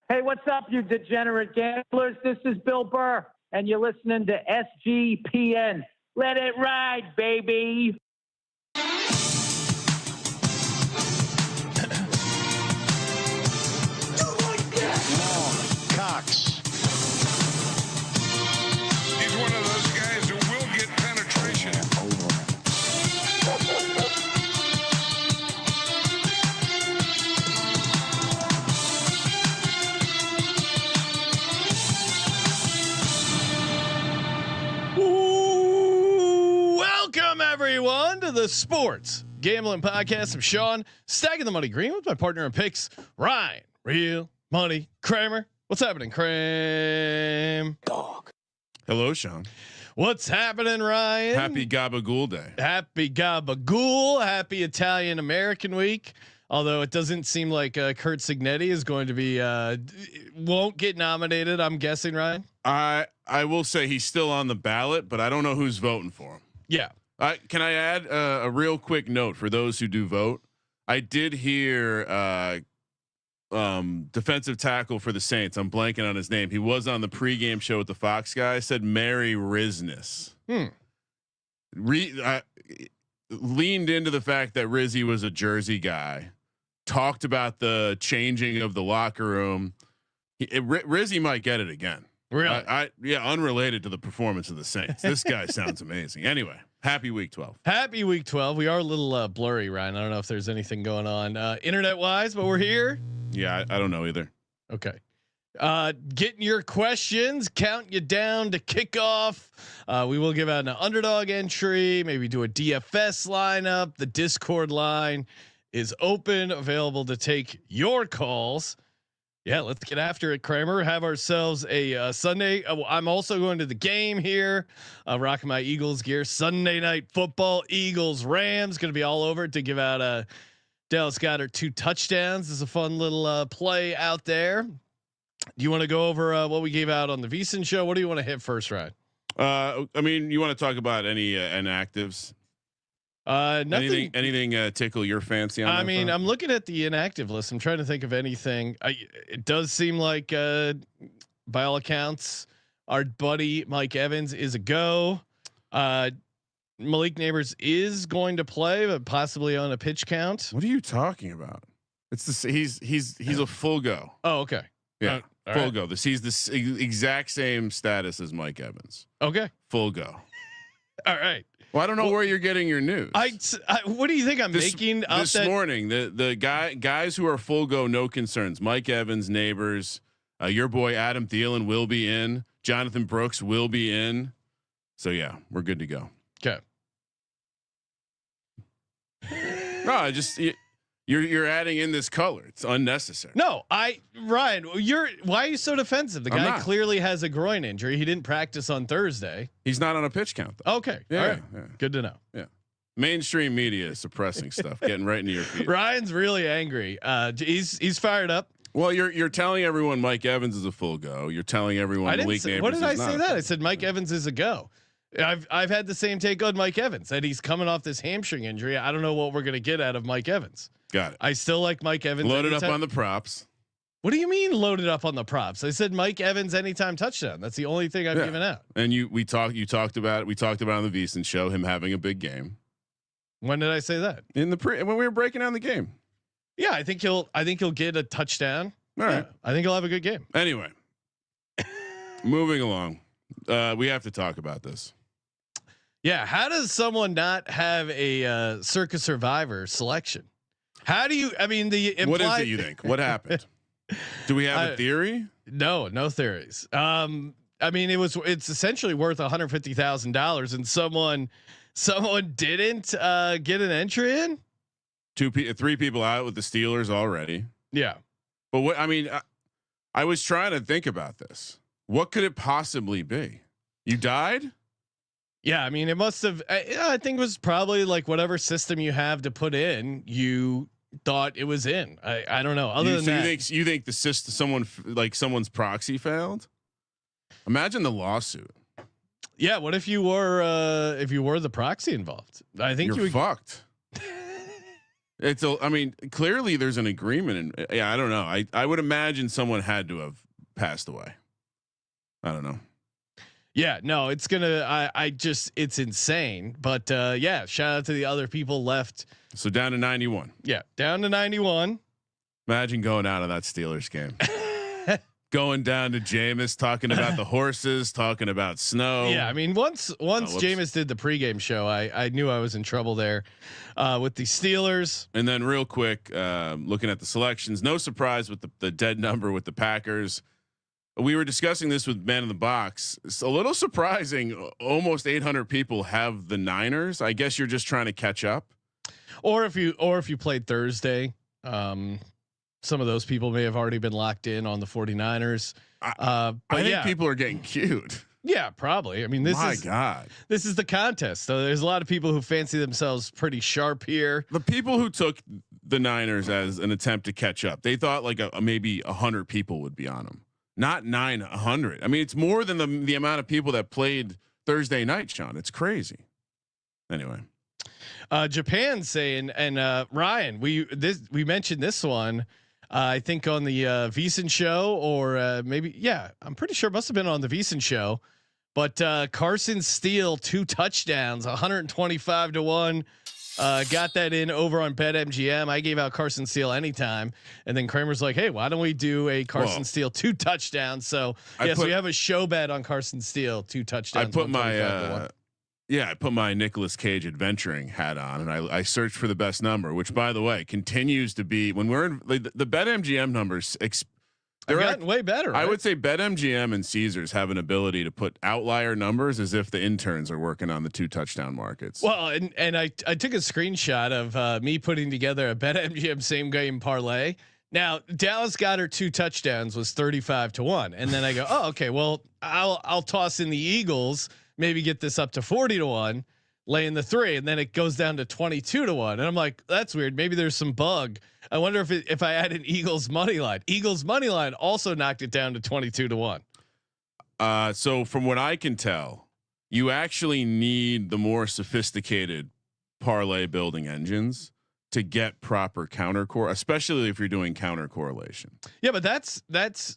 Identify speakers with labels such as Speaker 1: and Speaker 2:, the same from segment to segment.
Speaker 1: Hey, what's up, you degenerate gamblers? This is Bill Burr, and you're listening to SGPN. Let it ride, baby.
Speaker 2: Cox.
Speaker 3: He's one of those guys who will get penetration.
Speaker 2: Welcome, everyone, to the Sports Gambling Podcast. I'm Sean, stacking the money green with my partner in picks, Ryan, Real Money Kramer. What's happening, Kramer?
Speaker 4: Dog.
Speaker 5: Hello, Sean.
Speaker 2: What's happening, Ryan?
Speaker 5: Happy Gabagool Day.
Speaker 2: Happy Gabagool. Happy Italian American Week. Although it doesn't seem like Kurt Signetti is going to be won't get nominated. I'm guessing, Ryan.
Speaker 5: I will say he's still on the ballot, but I don't know who's voting for him.
Speaker 2: Yeah.
Speaker 5: Can I add a real quick note for those who do vote? I did hear defensive tackle for the Saints. I'm blanking on his name. He was on the pregame show with the Fox guy. Said Mary Riznes. Leaned into the fact that Rizzy was a Jersey guy. Talked about the changing of the locker room. Rizzy might get it again.
Speaker 2: Really?
Speaker 5: Yeah, unrelated to the performance of the Saints. This guy sounds amazing. Anyway, happy week 12.
Speaker 2: Happy week 12. We are a little blurry, Ryan. I don't know if there's anything going on internet wise, but we're here.
Speaker 5: Yeah, I don't know either.
Speaker 2: Okay. Getting your questions, count you down to kick off. We will give out an underdog entry, maybe do a DFS lineup. The Discord line is open, available to take your calls. Yeah, let's get after it, Kramer. Have ourselves a Sunday. I'm also going to the game here, rocking my Eagles gear. Sunday night football, Eagles Rams, going to be all over to give out Dallas Goedert 2 touchdowns. This is a fun little play out there. Do you want to go over what we gave out on the VSiN show? What do you want to hit first, Ryan?
Speaker 5: I mean, you want to talk about any inactives?
Speaker 2: Nothing.
Speaker 5: Anything tickle your fancy? On
Speaker 2: I mean,
Speaker 5: front?
Speaker 2: I'm looking at the inactive list. I'm trying to think of anything. It does seem like, by all accounts, our buddy Mike Evans is a go. Malik Neighbors is going to play, but possibly on a pitch count.
Speaker 5: What are you talking about? It's the he's a full go.
Speaker 2: Oh, okay.
Speaker 5: Yeah, full
Speaker 2: right.
Speaker 5: go. He's the exact same status as Mike Evans.
Speaker 2: Okay.
Speaker 5: Full go.
Speaker 2: All right.
Speaker 5: Well, I don't know where you're getting your news.
Speaker 2: What do you think I'm making up
Speaker 5: this morning? The guys who are full go, no concerns. Mike Evans, Neighbors, your boy Adam Thielen will be in. Jonathan Brooks will be in. So yeah, we're good to go.
Speaker 2: Okay.
Speaker 5: No, you're adding in this color. It's unnecessary.
Speaker 2: No, Ryan, why are you so defensive? The guy clearly has a groin injury. He didn't practice on Thursday.
Speaker 5: He's not on a pitch count though.
Speaker 2: Okay.
Speaker 5: Yeah,
Speaker 2: all right.
Speaker 5: Yeah.
Speaker 2: Good to know.
Speaker 5: Yeah. Mainstream media is suppressing stuff, getting right into your feet.
Speaker 2: Ryan's really angry. He's fired up.
Speaker 5: Well, you're telling everyone Mike Evans is a full go. You're telling everyone Malik Neighbors.
Speaker 2: What did I say
Speaker 5: not.
Speaker 2: that? I said Mike Evans is a go. I've had the same take on Mike Evans, that he's coming off this hamstring injury. I don't know what we're gonna get out of Mike Evans.
Speaker 5: Got it.
Speaker 2: I still like Mike Evans.
Speaker 5: Loaded up on the props.
Speaker 2: What do you mean loaded up on the props? I said Mike Evans anytime touchdown. That's the only thing I've given out.
Speaker 5: And you talked about it. We talked about it on the VSiN show, him having a big game.
Speaker 2: When did I say that?
Speaker 5: In the when we were breaking down the game.
Speaker 2: Yeah, I think he'll get a touchdown.
Speaker 5: All right.
Speaker 2: I think he'll have a good game.
Speaker 5: Anyway, moving along. We have to talk about this.
Speaker 2: Yeah. How does someone not have a Circa Survivor selection? How do you? I mean,
Speaker 5: what is it you think? What happened? Do we have a theory?
Speaker 2: No theories. I mean, it's essentially worth $150,000, and someone didn't get an entry in.
Speaker 5: 3 people out with the Steelers already.
Speaker 2: Yeah,
Speaker 5: but what I mean, I was trying to think about this. What could it possibly be? You died?
Speaker 2: Yeah, I mean, it must have. I think it was probably like whatever system you have to put in. You thought it was in. I don't know. Other than that,
Speaker 5: you think the system, someone's proxy failed? Imagine the lawsuit.
Speaker 2: Yeah. What if you were the proxy involved? I think
Speaker 5: you're fucked. I mean, clearly there's an agreement, and yeah, I don't know. I would imagine someone had to have passed away. I don't know.
Speaker 2: Yeah, no, it's gonna. I just it's insane. But yeah, shout out to the other people left.
Speaker 5: So down to 91.
Speaker 2: Yeah, down to 91.
Speaker 5: Imagine going out of that Steelers game. Going down to Jameis, talking about the horses, talking about snow.
Speaker 2: Yeah, I mean, once Jameis did the pregame show, I knew I was in trouble there with the Steelers.
Speaker 5: And then real quick, looking at the selections, no surprise with the dead number with the Packers. We were discussing this with Man in the Box. It's a little surprising. Almost 800 people have the Niners. I guess you're just trying to catch up.
Speaker 2: Or if you played Thursday, some of those people may have already been locked in on the 49ers.
Speaker 5: I think people are getting cute.
Speaker 2: Yeah, probably. I mean, this is the contest. So there's a lot of people who fancy themselves pretty sharp here.
Speaker 5: The people who took the Niners as an attempt to catch up, they thought like maybe 100 people would be on them, not 900. I mean, it's more than the amount of people that played Thursday night, Sean. It's crazy. Anyway.
Speaker 2: Japan saying, and Ryan, we mentioned this one. I think on the VSiN show, or maybe, yeah, I'm pretty sure it must have been on the VSiN show. But Carson Steele 2 touchdowns, 125 to 1. Got that in over on BetMGM. I gave out Carson Steele anytime, and then Kramer's like, "Hey, why don't we do a Carson Steele 2 touchdowns?" So yes, we have a show bet on Carson Steele 2 touchdowns.
Speaker 5: I put my Nicolas Cage adventuring hat on, and I searched for the best number, which, by the way, continues to be when we're in the BetMGM numbers.
Speaker 2: They're gotten way better. Right?
Speaker 5: I would say BetMGM and Caesars have an ability to put outlier numbers as if the interns are working on the 2 touchdown markets.
Speaker 2: Well, and I took a screenshot of me putting together a BetMGM same game parlay. Now Dallas Goedert 2 touchdowns was 35 to 1, and then I go, oh, okay, well I'll toss in the Eagles. Maybe get this up to 40 to 1, laying the 3, and then it goes down to 22 to 1. And I'm like, that's weird. Maybe there's some bug. I wonder if I add an Eagles money line. Eagles money line also knocked it down to 22 to 1.
Speaker 5: So from what I can tell, you actually need the more sophisticated parlay building engines to get proper counter core, especially if you're doing counter correlation.
Speaker 2: Yeah, but that's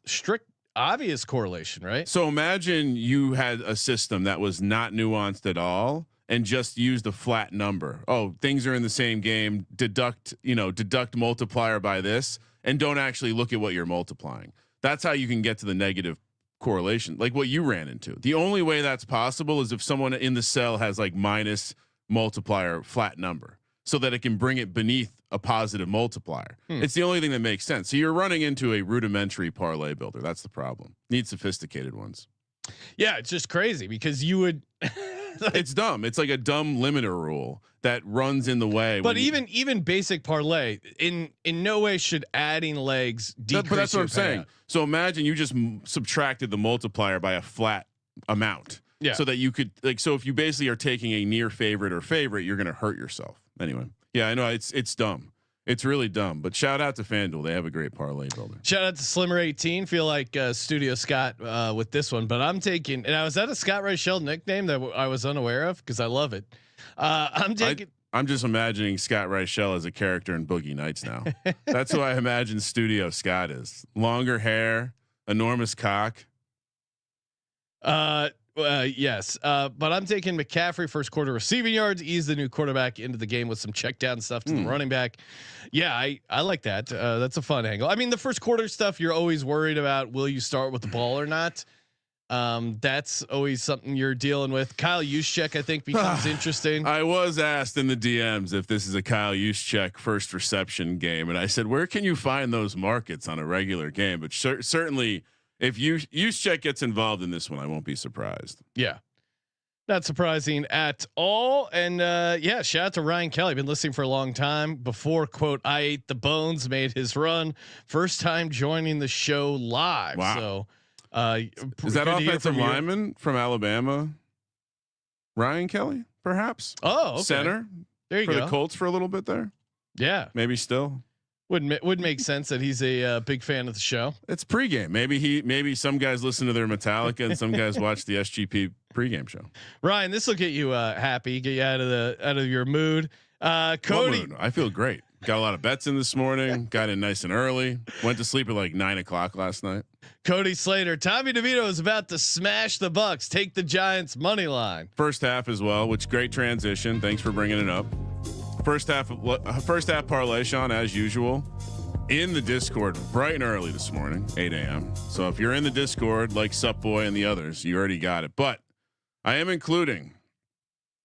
Speaker 2: strict. Obvious correlation, right? So
Speaker 5: imagine you had a system that was not nuanced at all and just used a flat number. Oh, things are in the same game. Deduct multiplier by this, and don't actually look at what you're multiplying. That's how you can get to the negative correlation, like what you ran into. The only way that's possible is if someone in the cell has like minus multiplier flat number, so that it can bring it beneath a positive multiplier. It's the only thing that makes sense. So you're running into a rudimentary parlay builder. That's the problem. Need sophisticated ones.
Speaker 2: Yeah, it's just crazy because you would.
Speaker 5: It's dumb. It's like a dumb limiter rule that runs in the way.
Speaker 2: But even basic parlay in no way should adding legs decrease.
Speaker 5: But that's what I'm saying.
Speaker 2: Payout.
Speaker 5: So imagine you just subtracted the multiplier by a flat amount.
Speaker 2: Yeah.
Speaker 5: So that you could so if you basically are taking a near favorite or favorite, you're going to hurt yourself. Anyway. Yeah, I know it's dumb. It's really dumb, but shout out to FanDuel. They have a great parlay builder.
Speaker 2: Shout out to Slimmer18. Feel like Studio Scott with this one, but I'm taking, and I was that a Scott Reichel nickname that I was unaware of because I love it. I'm taking.
Speaker 5: I'm just imagining Scott Reichel as a character in Boogie Nights now. That's who I imagine Studio Scott is. Longer hair, enormous cock.
Speaker 2: Yes. But I'm taking McCaffrey first quarter receiving yards, ease the new quarterback into the game with some check down stuff to the running back. Yeah, I like that. That's a fun angle. I mean, the first quarter stuff, you're always worried about, will you start with the ball or not? That's always something you're dealing with. Kyle Juszczyk, I think, becomes interesting.
Speaker 5: I was asked in the DMs if this is a Kyle Juszczyk first reception game. And I said, where can you find those markets on a regular game? But certainly, if Juszczyk gets involved in this one, I won't be surprised.
Speaker 2: Yeah, not surprising at all. And yeah, shout out to Ryan Kelly. Been listening for a long time. Before quote, I ate the bones, made his run. First time joining the show live.
Speaker 5: Wow.
Speaker 2: So
Speaker 5: is that offensive lineman from Alabama? Ryan Kelly, perhaps.
Speaker 2: Oh, okay.
Speaker 5: Center.
Speaker 2: There you
Speaker 5: go.
Speaker 2: go.
Speaker 5: For the Colts for a little bit there.
Speaker 2: Yeah,
Speaker 5: maybe still.
Speaker 2: Would make sense that he's a big fan of the show.
Speaker 5: It's pregame. Maybe some guys listen to their Metallica and some guys watch the SGP pregame show.
Speaker 2: Ryan, this will get you happy, get you out of your mood. Cody,
Speaker 5: mood? I feel great. Got a lot of bets in this morning. Got in nice and early. Went to sleep at like 9 o'clock last night.
Speaker 2: Cody Slater, Tommy DeVito is about to smash the Bucks. Take the Giants money line.
Speaker 5: First half as well, which great transition. Thanks for bringing it up. First half parlay, Sean, as usual, in the Discord bright and early this morning, 8 a.m. So if you're in the Discord like Sup Boy and the others, you already got it. But I am including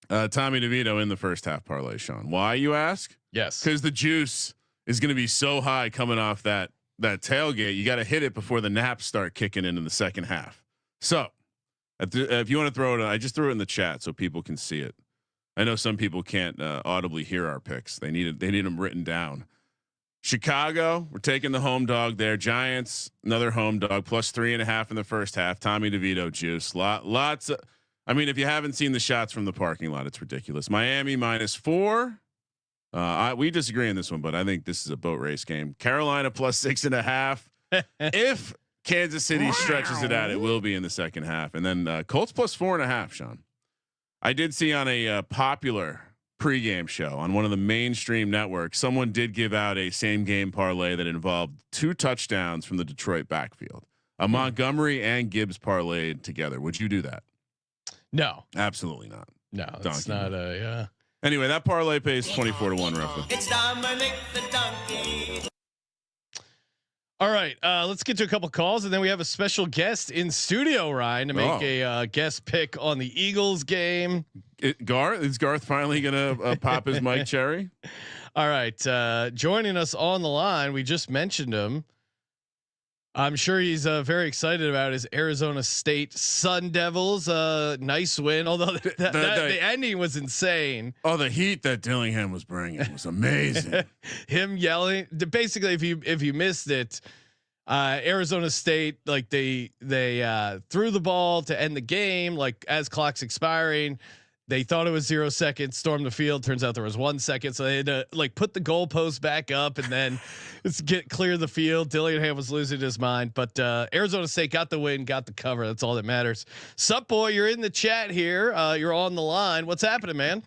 Speaker 5: Tommy DeVito in the first half parlay, Sean. Why, you ask?
Speaker 2: Yes,
Speaker 5: because the juice is going to be so high coming off that tailgate. You got to hit it before the naps start kicking in the second half. So if you want to throw it, I just threw it in the chat so people can see it. I know some people can't audibly hear our picks. They need them written down. Chicago, we're taking the home dog there. Giants, another home dog, plus 3.5 in the first half. Tommy DeVito juice. Lots of, I mean, if you haven't seen the shots from the parking lot, it's ridiculous. Miami -4. We disagree on this one, but I think this is a boat race game. Carolina plus 6.5. If Kansas City stretches it out, it will be in the second half. And then Colts plus 4.5, Sean. I did see on a popular pregame show on one of the mainstream networks, someone did give out a same game parlay that involved 2 touchdowns from the Detroit backfield. A Montgomery and Gibbs parlayed together. Would you do that?
Speaker 2: No,
Speaker 5: absolutely not.
Speaker 2: No, it's not a.
Speaker 5: Anyway, that parlay pays 24-1 roughly.
Speaker 4: It's Dominic the Donkey.
Speaker 2: All right, let's get to a couple calls, and then we have a special guest in studio, Ryan, to make a guest pick on the Eagles game.
Speaker 5: Is Garth finally gonna pop his mic cherry?
Speaker 2: All right, joining us on the line, we just mentioned him. I'm sure he's very excited about his Arizona State Sun Devils. Nice win, although the ending was insane.
Speaker 5: Oh, the heat that Dillingham was bringing was amazing.
Speaker 2: Him yelling. Basically, if you missed it, Arizona State, like they threw the ball to end the game, like as clock's expiring. They thought it was 0 seconds, stormed the field. Turns out there was 1 second. So they had to like put the goalpost back up and then clear the field. Dillingham was losing his mind, but Arizona State got the win, got the cover. That's all that matters. Sup boy, you're in the chat here. You're on the line. What's happening, man?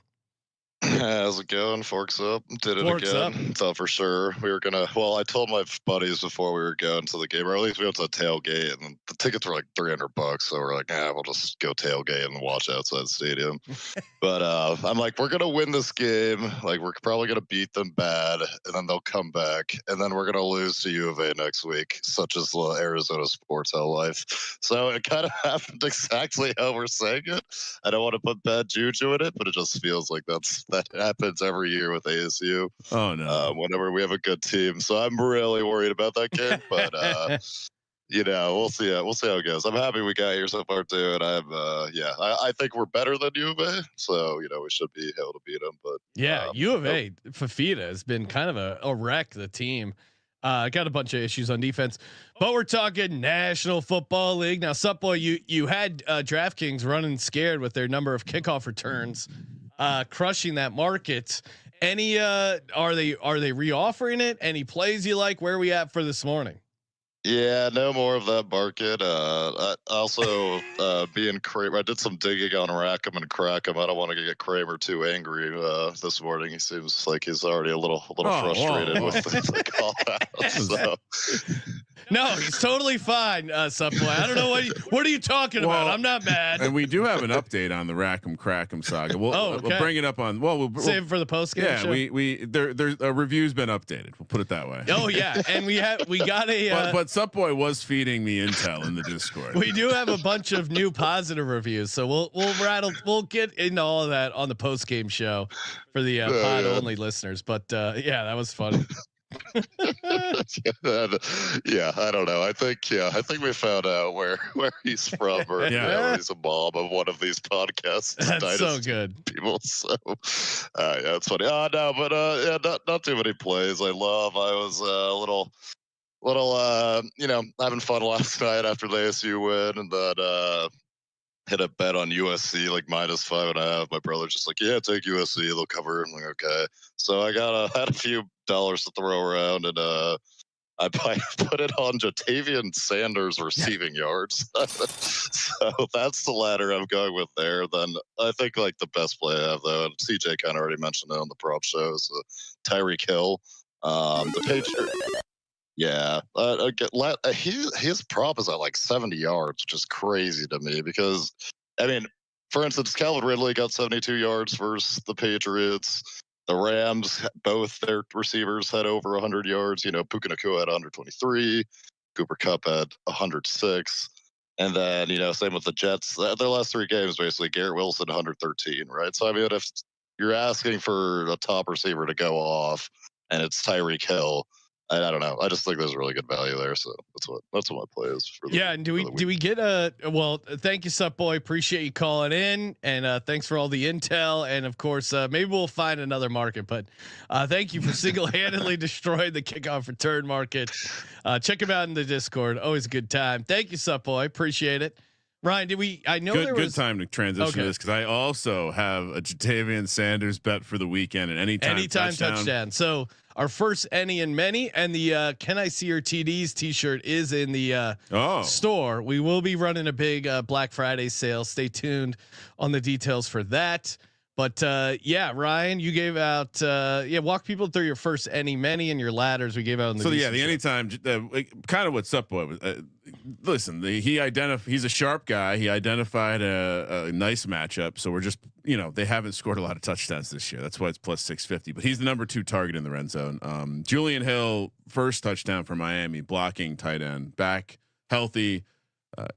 Speaker 6: How's it going? Forks up. Did it again. Thought for sure we were gonna. Well, I told my buddies before we were going to the game, or at least we went to a tailgate, and the tickets were like $300. So we're like, we'll just go tailgate and watch outside the stadium. But I'm like, we're gonna win this game. Like we're probably gonna beat them bad, and then they'll come back, and then we're gonna lose to U of A next week, such as the Arizona sports hell life. So it kind of happened exactly how we're saying it. I don't want to put bad juju in it, but it just feels like that happens every year with ASU.
Speaker 5: Oh no!
Speaker 6: Whenever we have a good team, so I'm really worried about that game. But we'll see. We'll see how it goes. I'm happy we got here so far too, and I think we're better than U of A, so we should be able to beat them. But
Speaker 2: U of A, Fafita has been kind of a wreck. The team got a bunch of issues on defense, but we're talking National Football League now. Sup boy, you had DraftKings running scared with their number of kickoff returns. Crushing that market. Any are they reoffering it? Any plays you like? Where are we at for this morning?
Speaker 6: Yeah, no more of that market. I also being Kramer, I did some digging on Rackham and Crackham. I don't want to get Kramer too angry this morning. He seems like he's already a little frustrated with the call out. So.
Speaker 2: No, he's totally fine, Sup boy. I don't know what are you talking about? I'm not mad.
Speaker 5: And we do have an update on the Rackham Crackham saga. We'll bring it up on. We'll
Speaker 2: save it for the post game.
Speaker 5: Yeah,
Speaker 2: show?
Speaker 5: there's a review's been updated. We'll put it that way.
Speaker 2: Oh yeah, and we got a.
Speaker 5: But Sup boy was feeding me intel in the Discord.
Speaker 2: We do have a bunch of new positive reviews, so we'll get into all of that on the post game show for the pod only listeners. But that was funny.
Speaker 6: I don't know. I think we found out where he's from, or he's a mom of one of these podcasts.
Speaker 2: That's so good,
Speaker 6: people. So it's funny. No, but not too many plays. I was a little having fun last night after the ASU win, and then hit a bet on USC like -5.5. My brother's just like, yeah, take USC, they'll cover. I'm like, okay. So I had a few dollars to throw around, and I put it on Jatavian Sanders receiving yards. So that's the ladder I'm going with there. Then I think like the best play I have though, and CJ kind of already mentioned it on the prop show, is Tyreek Hill. The Patriots. Yeah, his prop is at like 70 yards, which is crazy to me because, I mean, for instance, Calvin Ridley got 72 yards versus the Patriots. The Rams, both their receivers had over 100 yards. Puka Nacua had 123. Cooper Kupp had 106. And then, same with the Jets. Their last 3 games, basically, Garrett Wilson, 113, right? So, I mean, if you're asking for a top receiver to go off and it's Tyreek Hill, I don't know. I just think there's really good value there. So that's what my play is.
Speaker 2: And do we get thank you, Sup Boy. Appreciate you calling in, and thanks for all the intel. And of course, maybe we'll find another market, but thank you for single-handedly destroying the kickoff return market. Check him out in the Discord. Always a good time. Thank you, Sup Boy. Appreciate it. Ryan, I know there was
Speaker 5: good time to transition to this because I also have a Jatavian Sanders bet for the weekend and anytime touchdown. So our first any and many, and the Can I See Your TDs T-shirt is in the store. We will be running a big Black Friday sale. Stay tuned on the details for that. But Ryan, you gave out walk people through your first any many and your ladders we gave out in the the anytime kind of what's up boy was listen, he's a sharp guy. He identified a nice matchup. So we're just, they haven't scored a lot of touchdowns this year. That's why it's plus 650, but he's the number 2 target in the red zone. Julian Hill, first touchdown for Miami, blocking tight end, back healthy.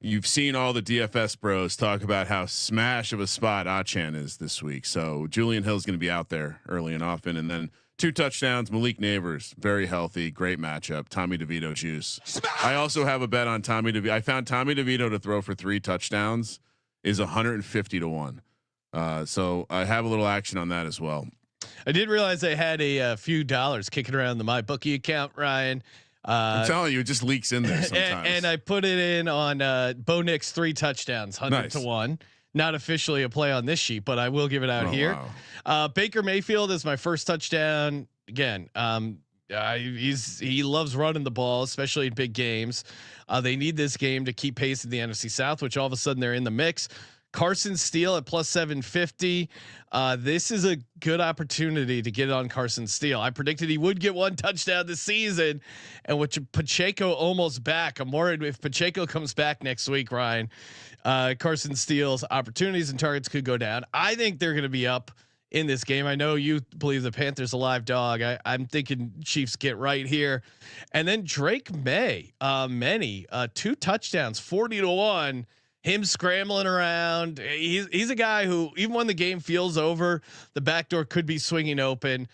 Speaker 5: You've seen all the DFS bros talk about how smash of a spot Achan is this week. So Julian Hill's going to be out there early and often. And then 2 touchdowns, Malik Neighbors, very healthy, great matchup. Tommy DeVito juice. I also have a bet on Tommy DeVito. I found Tommy DeVito to throw for 3 touchdowns is 150 to 1. So I have a little action on that as well.
Speaker 2: I did realize I had a few dollars kicking around the MyBookie account, Ryan.
Speaker 5: I'm telling you, it just leaks in there sometimes.
Speaker 2: And I put it in on Bo Nix 3 touchdowns, 100 to 1. Not officially a play on this sheet, but I will give it out here. Wow. Baker Mayfield is my first touchdown. Again, he loves running the ball, especially in big games. They need this game to keep pace in the NFC South, which all of a sudden they're in the mix. Carson Steele at plus 750. This is a good opportunity to get on Carson Steele. I predicted he would get 1 touchdown this season, and with Pacheco almost back, I'm worried if Pacheco comes back next week, Ryan, Carson Steele's opportunities and targets could go down. I think they're going to be up in this game. I know you believe the Panthers a live dog. I'm thinking Chiefs get right here, and then Drake May, 2 touchdowns, 40 to 1. Him scrambling around. He's a guy who, even when the game feels over, the back door could be swinging open.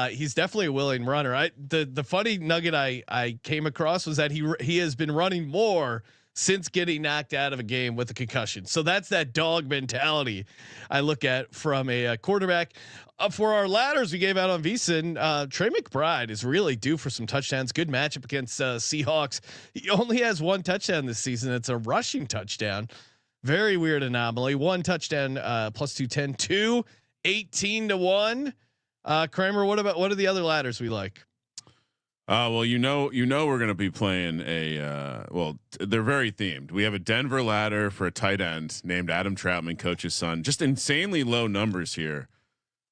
Speaker 2: He's definitely a willing runner. The funny nugget I came across was that he has been running more since getting knocked out of a game with a concussion. So that's that dog mentality I look at from a quarterback. For our ladders we gave out on VSiN, Trey McBride is really due for some touchdowns. Good matchup against Seahawks. He only has 1 touchdown this season. It's a rushing touchdown. Very weird anomaly. 1 touchdown, plus 210, 2, 18 to 1. Kramer, what are the other ladders we like?
Speaker 5: Well, we're going to be playing they're very themed. We have a Denver ladder for a tight end named Adam Troutman, coach's son. Just insanely low numbers here.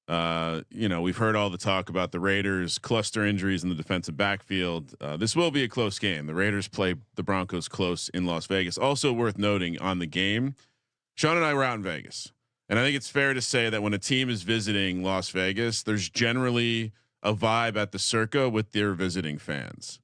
Speaker 5: We've heard all the talk about the Raiders cluster injuries in the defensive backfield. This will be a close game. The Raiders play the Broncos close in Las Vegas. Also worth noting on the game, Sean and I were out in Vegas, and I think it's fair to say that when a team is visiting Las Vegas, there's generally a vibe at the Circa with their visiting fans.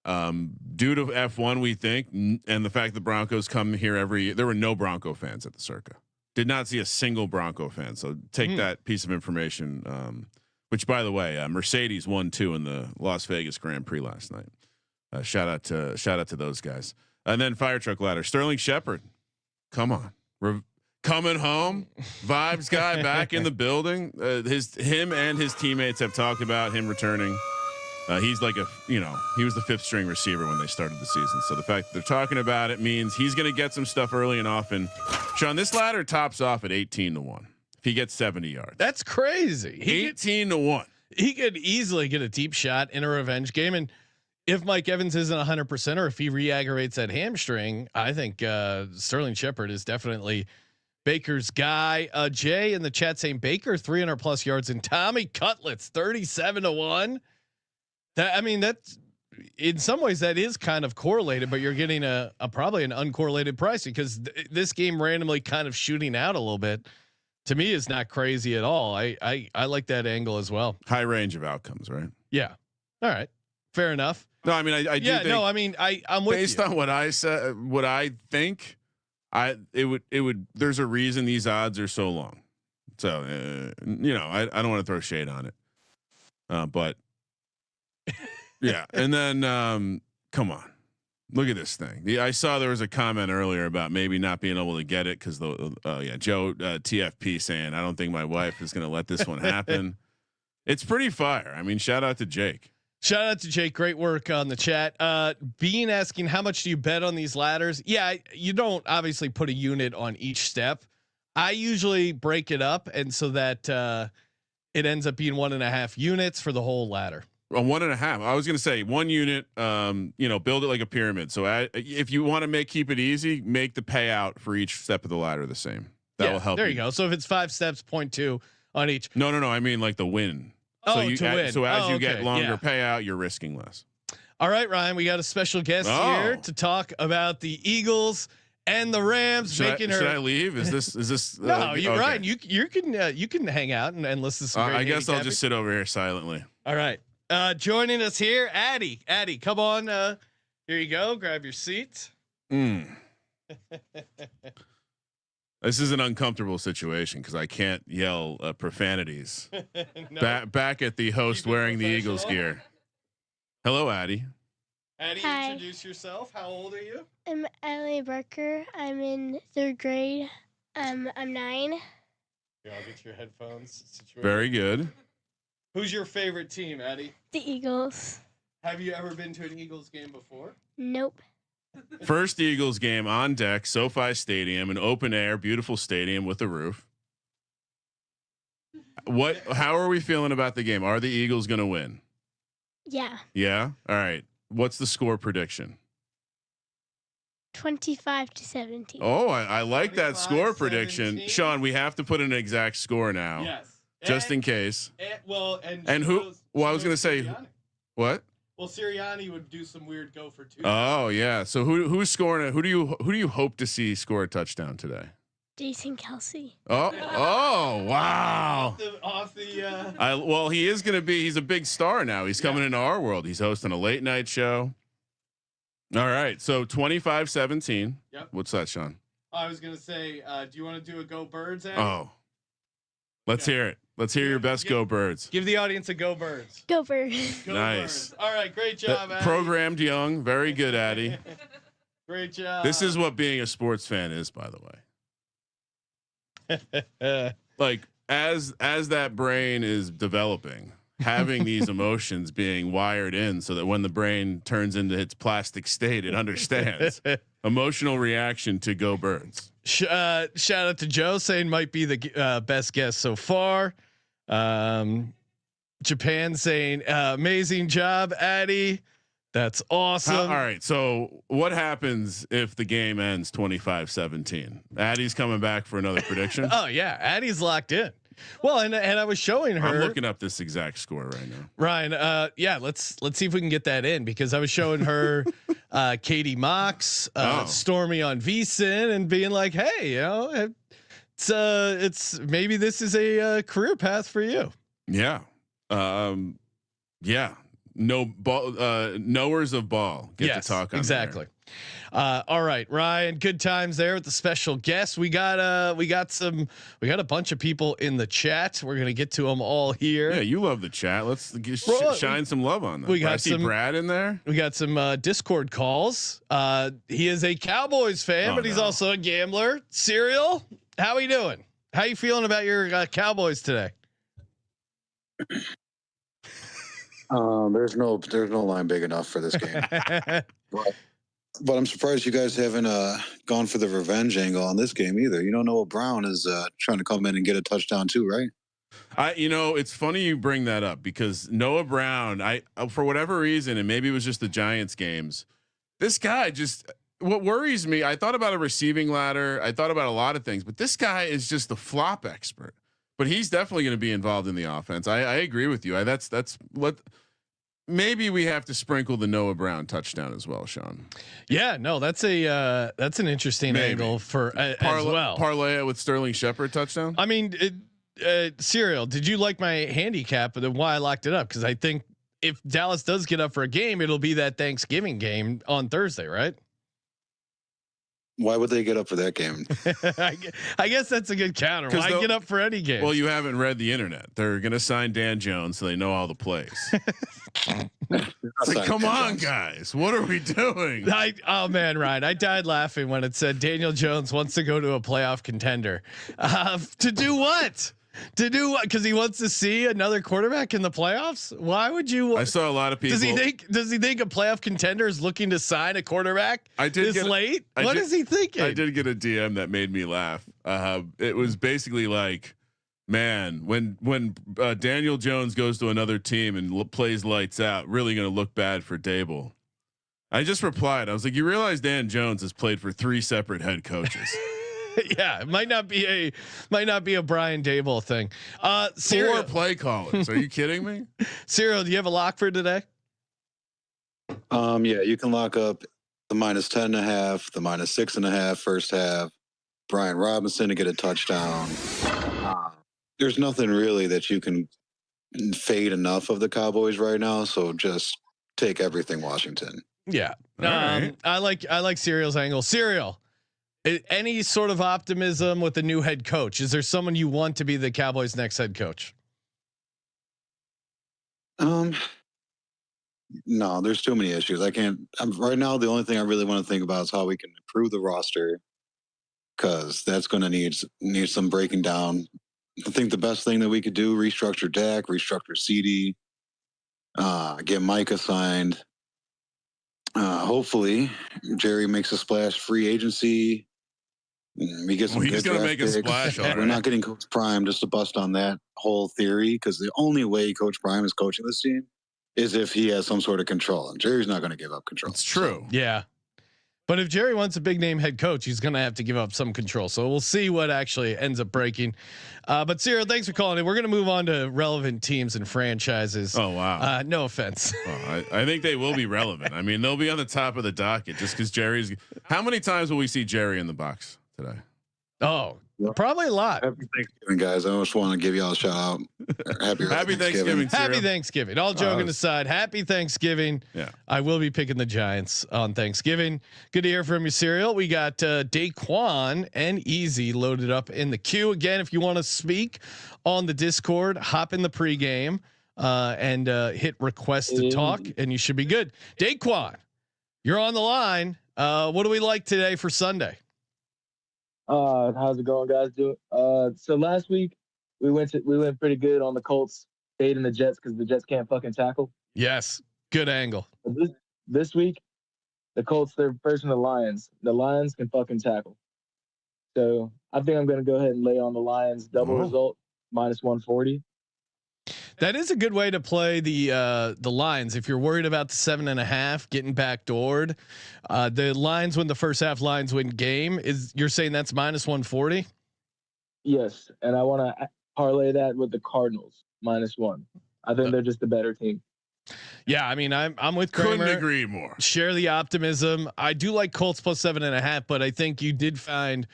Speaker 5: Due to F1, we think, and the fact the Broncos come here there were no Bronco fans at the Circa. Did not see a single Bronco fan. So take that piece of information. Which, by the way, Mercedes won 2 in the Las Vegas Grand Prix last night. Shout out to those guys. And then fire truck ladder, Sterling Shepard. Come on, coming home. Vibes guy back in the building. Him and his teammates have talked about him returning. He's like he was the 5th string receiver when they started the season. So the fact that they're talking about it means he's going to get some stuff early and often. Sean, this ladder tops off at 18 to 1. If he gets 70 yards,
Speaker 2: that's crazy.
Speaker 5: 18 to 1.
Speaker 2: He could easily get a deep shot in a revenge game. And if Mike Evans isn't 100% or if he re-aggravates that hamstring, I think Sterling Shepard is definitely Baker's guy. Jay in the chat saying Baker 300 plus yards and Tommy Cutlets 37-1. That, I mean, that's in some ways that is kind of correlated, but you're getting a probably an uncorrelated price because this game randomly kind of shooting out a little bit to me is not crazy at all. I like that angle as well.
Speaker 5: High range of outcomes, right?
Speaker 2: Yeah. All right. Fair enough.
Speaker 5: No, I mean, I do think
Speaker 2: no, I mean, I'm with
Speaker 5: based
Speaker 2: you.
Speaker 5: on what I said, what I think, it would. There's a reason these odds are so long. So I don't want to throw shade on it, but yeah. And then come on, look at this thing. I saw there was a comment earlier about maybe not being able to get it because Joe TFP saying I don't think my wife is going to let this one happen. It's pretty fire. I mean, shout out to Jake.
Speaker 2: Shout out to Jake. Great work on the chat. Bean asking how much do you bet on these ladders? Yeah, you don't obviously put a unit on each step. I usually break it up and so that it ends up being 1.5 units for the whole ladder.
Speaker 5: 1.5. I was going to say 1 unit. Build it like a pyramid. So if you want to keep it easy, make the payout for each step of the ladder the same. That will help.
Speaker 2: There you go. So if it's 5 steps, 0.2 on each.
Speaker 5: No. I mean like the win. So you
Speaker 2: win.
Speaker 5: So as you get longer payout, you're risking less.
Speaker 2: All right, Ryan, we got a special guest here to talk about the Eagles and the Rams.
Speaker 5: Should I leave? Is this?
Speaker 2: No, you're okay. Ryan. You can hang out and listen to some great
Speaker 5: I guess I'll just sit over here silently.
Speaker 2: All right. Joining us here, Addy, come on. Here you go. Grab your seat.
Speaker 5: This is an uncomfortable situation because I can't yell profanities no. back at the host wearing the Eagles gear. Hello, Addie.
Speaker 2: Addie,
Speaker 7: Hi.
Speaker 2: Introduce yourself. How old are you?
Speaker 7: I'm Ellie Barker. I'm in 3rd grade. I'm 9.
Speaker 2: Here, I'll get your headphones situated.
Speaker 5: Very good.
Speaker 2: Who's your favorite team, Addie?
Speaker 7: The Eagles.
Speaker 2: Have you ever been to an Eagles game before?
Speaker 7: Nope.
Speaker 5: First Eagles game on deck, SoFi Stadium, an open air, beautiful stadium with a roof. How are we feeling about the game? Are the Eagles going to win?
Speaker 7: Yeah.
Speaker 5: Yeah. All right. What's the score prediction?
Speaker 7: 25-17.
Speaker 5: Oh, I like that score
Speaker 2: 17.
Speaker 5: prediction. Sean, we have to put an exact score now.
Speaker 2: Yes.
Speaker 5: Just in case.
Speaker 2: And
Speaker 5: who? Well, I was going to say what?
Speaker 2: Well, Sirianni would do some weird go for 2.
Speaker 5: Oh yeah. So who's scoring it? Who do you hope to see score a touchdown today?
Speaker 7: Jason Kelsey.
Speaker 5: Oh wow.
Speaker 2: Well,
Speaker 5: he is going to be. He's a big star now. He's coming into our world. He's hosting a late night show. All right. So 25-17.
Speaker 2: Yep.
Speaker 5: What's that, Sean?
Speaker 2: I was going to say, do you want to do a Go Birds? Andy?
Speaker 5: Oh. Let's hear it. Let's hear your best Go Birds.
Speaker 2: Give the audience a Go Birds.
Speaker 7: Go Birds.
Speaker 2: Go
Speaker 5: Nice.
Speaker 2: Birds. All right, great job, Addy.
Speaker 5: Programmed young, very good, Addy.
Speaker 2: Great job.
Speaker 5: This is what being a sports fan is, by the way. Like as that brain is developing, having these emotions being wired in, so that when the brain turns into its plastic state, it understands. Emotional reaction to Go Birds.
Speaker 2: Shout out to Joe saying might be the best guest so far. Japan saying amazing job, Addy. That's awesome.
Speaker 5: All right. So what happens if the game ends 25-17? Addy's coming back for another prediction.
Speaker 2: Oh yeah. Addy's locked in. Well, and I was showing her.
Speaker 5: I'm looking up this exact score right now.
Speaker 2: Ryan, yeah, let's see if we can get that in because I was showing her Katie Mox, Stormy on VSiN and being like, hey, it's maybe this is a career path for you.
Speaker 5: Yeah. Yeah. No ball, knowers of ball get to talk on
Speaker 2: exactly. All right, Ryan, good times there with the special guests. We got a bunch of people in the chat. We're going to get to them all here.
Speaker 5: Yeah. You love the chat. Let's shine some love on them.
Speaker 2: We got
Speaker 5: I see Brad in there.
Speaker 2: We got some Discord calls. He is a Cowboys fan, but he's also a gambler. Serial, how are you doing? How you feeling about your Cowboys today?
Speaker 8: There's no line big enough for this game. But I'm surprised you guys haven't gone for the revenge angle on this game either. You know, Noah Brown is trying to come in and get a touchdown too, right?
Speaker 5: It's funny you bring that up because Noah Brown, for whatever reason, and maybe it was just the Giants games, this guy just, what worries me, I thought about a receiving ladder. I thought about a lot of things, but this guy is just the flop expert, but he's definitely going to be involved in the offense. I agree with you. That's what, maybe we have to sprinkle the Noah Brown touchdown as well, Sean.
Speaker 2: Yeah, no, that's an interesting angle for as well.
Speaker 5: Parlay it with Sterling Shepard touchdown.
Speaker 2: I mean, Serial, did you like my handicap? And then why I locked it up? Because I think if Dallas does get up for a game, it'll be that Thanksgiving game on Thursday, right?
Speaker 8: Why would they get up for that game?
Speaker 2: I guess that's a good counter. Why get up for any game?
Speaker 5: Well, you haven't read the internet. They're going to sign Dan Jones, so they know all the plays. It's like, come on, guys, what are we doing?
Speaker 2: Oh man, Ryan, I died laughing when it said Daniel Jones wants to go to a playoff contender. To do what? To do what? Because he wants to see another quarterback in the playoffs. Why would you?
Speaker 5: I saw a lot of people.
Speaker 2: Does he think a playoff contender is looking to sign a quarterback this late? What is he thinking?
Speaker 5: I did get a DM that made me laugh. It was basically like, man, when Daniel Jones goes to another team and plays lights out, really going to look bad for Dable. I just replied. I was like, you realize Dan Jones has played for 3 separate head coaches.
Speaker 2: Yeah, it might not be a Brian Dable thing.
Speaker 5: 4 play callers. Are you kidding me?
Speaker 2: Cyril, do you have a lock for today?
Speaker 8: Yeah, you can lock up the -10.5, the -6.5 first half. Brian Robinson to get a touchdown. There's nothing really that you can fade enough of the Cowboys right now. So just take everything Washington.
Speaker 2: Yeah, right. I like Cyril's angle. Cyril. Any sort of optimism with the new head coach? Is there someone you want to be the Cowboys' next head coach?
Speaker 8: No, there's too many issues. I can't. Right now, the only thing I really want to think about is how we can improve the roster, because that's going to need some breaking down. I think the best thing that we could do: restructure Dak, restructure CD, get Micah signed. Hopefully, Jerry makes a splash free agency. We get some
Speaker 5: he's going to make a splash.
Speaker 8: We're not getting Coach Prime just to bust on that whole theory, because the only way Coach Prime is coaching this team is if he has some sort of control, and Jerry's not going to give up control.
Speaker 5: It's true.
Speaker 2: Yeah. But if Jerry wants a big name head coach, he's going to have to give up some control. So we'll see what actually ends up breaking. But Cyril, thanks for calling in. We're going to move on to relevant teams and franchises.
Speaker 5: Oh, wow.
Speaker 2: No offense.
Speaker 5: Well, I think they will be relevant. I mean, they'll be on the top of the docket just because Jerry's. How many times will we see Jerry in the box today?
Speaker 2: Oh, probably a lot.
Speaker 8: Happy Thanksgiving, guys. I just want to give y'all a shout out. Happy
Speaker 5: Thanksgiving.
Speaker 2: Happy Thanksgiving. All joking aside, happy Thanksgiving.
Speaker 5: Yeah.
Speaker 2: I will be picking the Giants on Thanksgiving. Good to hear from you, Cyril. We got Daquan and Easy loaded up in the queue. Again, if you want to speak on the Discord, hop in the pregame and hit request to talk, and you should be good. Daquan, you're on the line. What do we like today for Sunday?
Speaker 9: How's it going, guys? So last week we went pretty good on the Colts fading the Jets because the Jets can't fucking tackle.
Speaker 2: Yes, good angle.
Speaker 9: This week, the Colts, they're facing the Lions. The Lions can fucking tackle. So I think I'm gonna go ahead and lay on the Lions double result -140.
Speaker 2: That is a good way to play the lines. If you're worried about the 7.5 getting backdoored, the lines when the first half lines win game you're saying that's -140.
Speaker 9: Yes, and I want to parlay that with the Cardinals -1. I think they're just a better team.
Speaker 2: Yeah, I mean, I'm with Kramer.
Speaker 5: Couldn't agree more.
Speaker 2: Share the optimism. I do like Colts +7.5, but I think you did find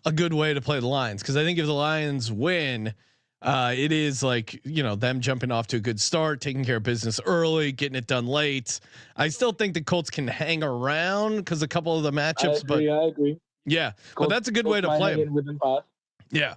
Speaker 2: a good way to play the Lions, because I think if the Lions win. It is like, them jumping off to a good start, taking care of business early, getting it done late. I still think the Colts can hang around because a couple of the matchups,
Speaker 9: I agree.
Speaker 2: Yeah,
Speaker 9: Colts,
Speaker 2: but that's a good way to play them.
Speaker 9: Within 5.
Speaker 2: Yeah.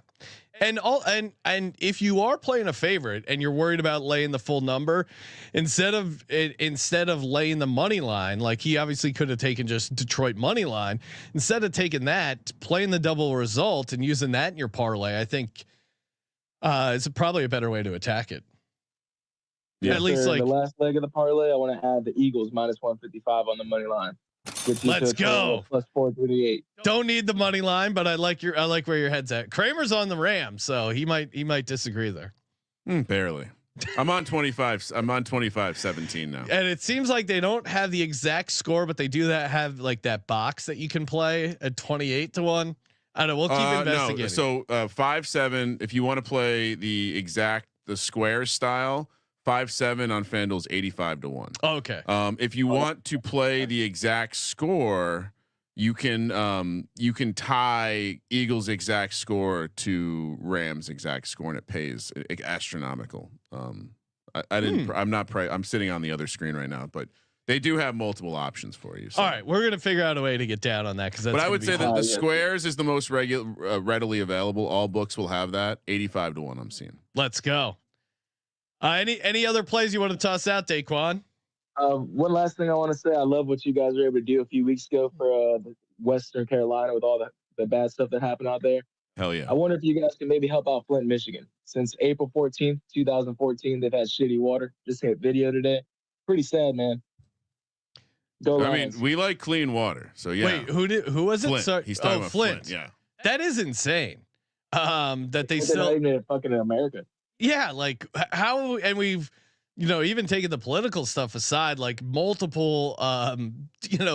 Speaker 2: And if you are playing a favorite and you're worried about laying the full number, instead of laying the money line, like he obviously could have taken just Detroit money line, instead of taking that, playing the double result and using that in your parlay, I think it's probably a better way to attack it.
Speaker 9: Yeah,
Speaker 2: at least like
Speaker 9: the last leg of the parlay, I want to add the Eagles -155 on the money line.
Speaker 2: Let's go
Speaker 9: +438.
Speaker 2: Don't need the money line, but I like where your head's at. Kramer's on the Rams, so he might disagree there.
Speaker 5: Barely. I'm on 25. I'm on 25-17 now.
Speaker 2: And it seems like they don't have the exact score, but they do have like that box that you can play at 28-1. I don't know. We'll keep investigating.
Speaker 5: No. So 5-7. If you want to play the square style, 5-7 on FanDuel's 85-1.
Speaker 2: Oh, okay.
Speaker 5: If you want to play the exact score, you can tie Eagles exact score to Rams exact score, and it pays astronomical. I didn't. I'm sitting on the other screen right now, but they do have multiple options for you. So.
Speaker 2: All right, we're gonna figure out a way to get down on that because. But
Speaker 5: I would say that the squares is the most readily available. All books will have that 85-1. I'm seeing.
Speaker 2: Let's go. Any other plays you want to toss out, Daquan?
Speaker 9: One last thing I want to say. I love what you guys were able to do a few weeks ago for Western Carolina with all the bad stuff that happened out there.
Speaker 5: Hell yeah.
Speaker 9: I wonder if you guys can maybe help out Flint, Michigan. Since April 14th, 2014, they've had shitty water. Just hit video today. Pretty sad, man. Go Lions.
Speaker 5: I mean, we like clean water. So yeah.
Speaker 2: Wait, who was it?
Speaker 5: Flint.
Speaker 2: Sorry.
Speaker 5: He's talking about Flint. Yeah.
Speaker 2: That is insane. That they still
Speaker 9: not even fucking in America.
Speaker 2: Yeah, like how, and we've, even taken the political stuff aside, like multiple,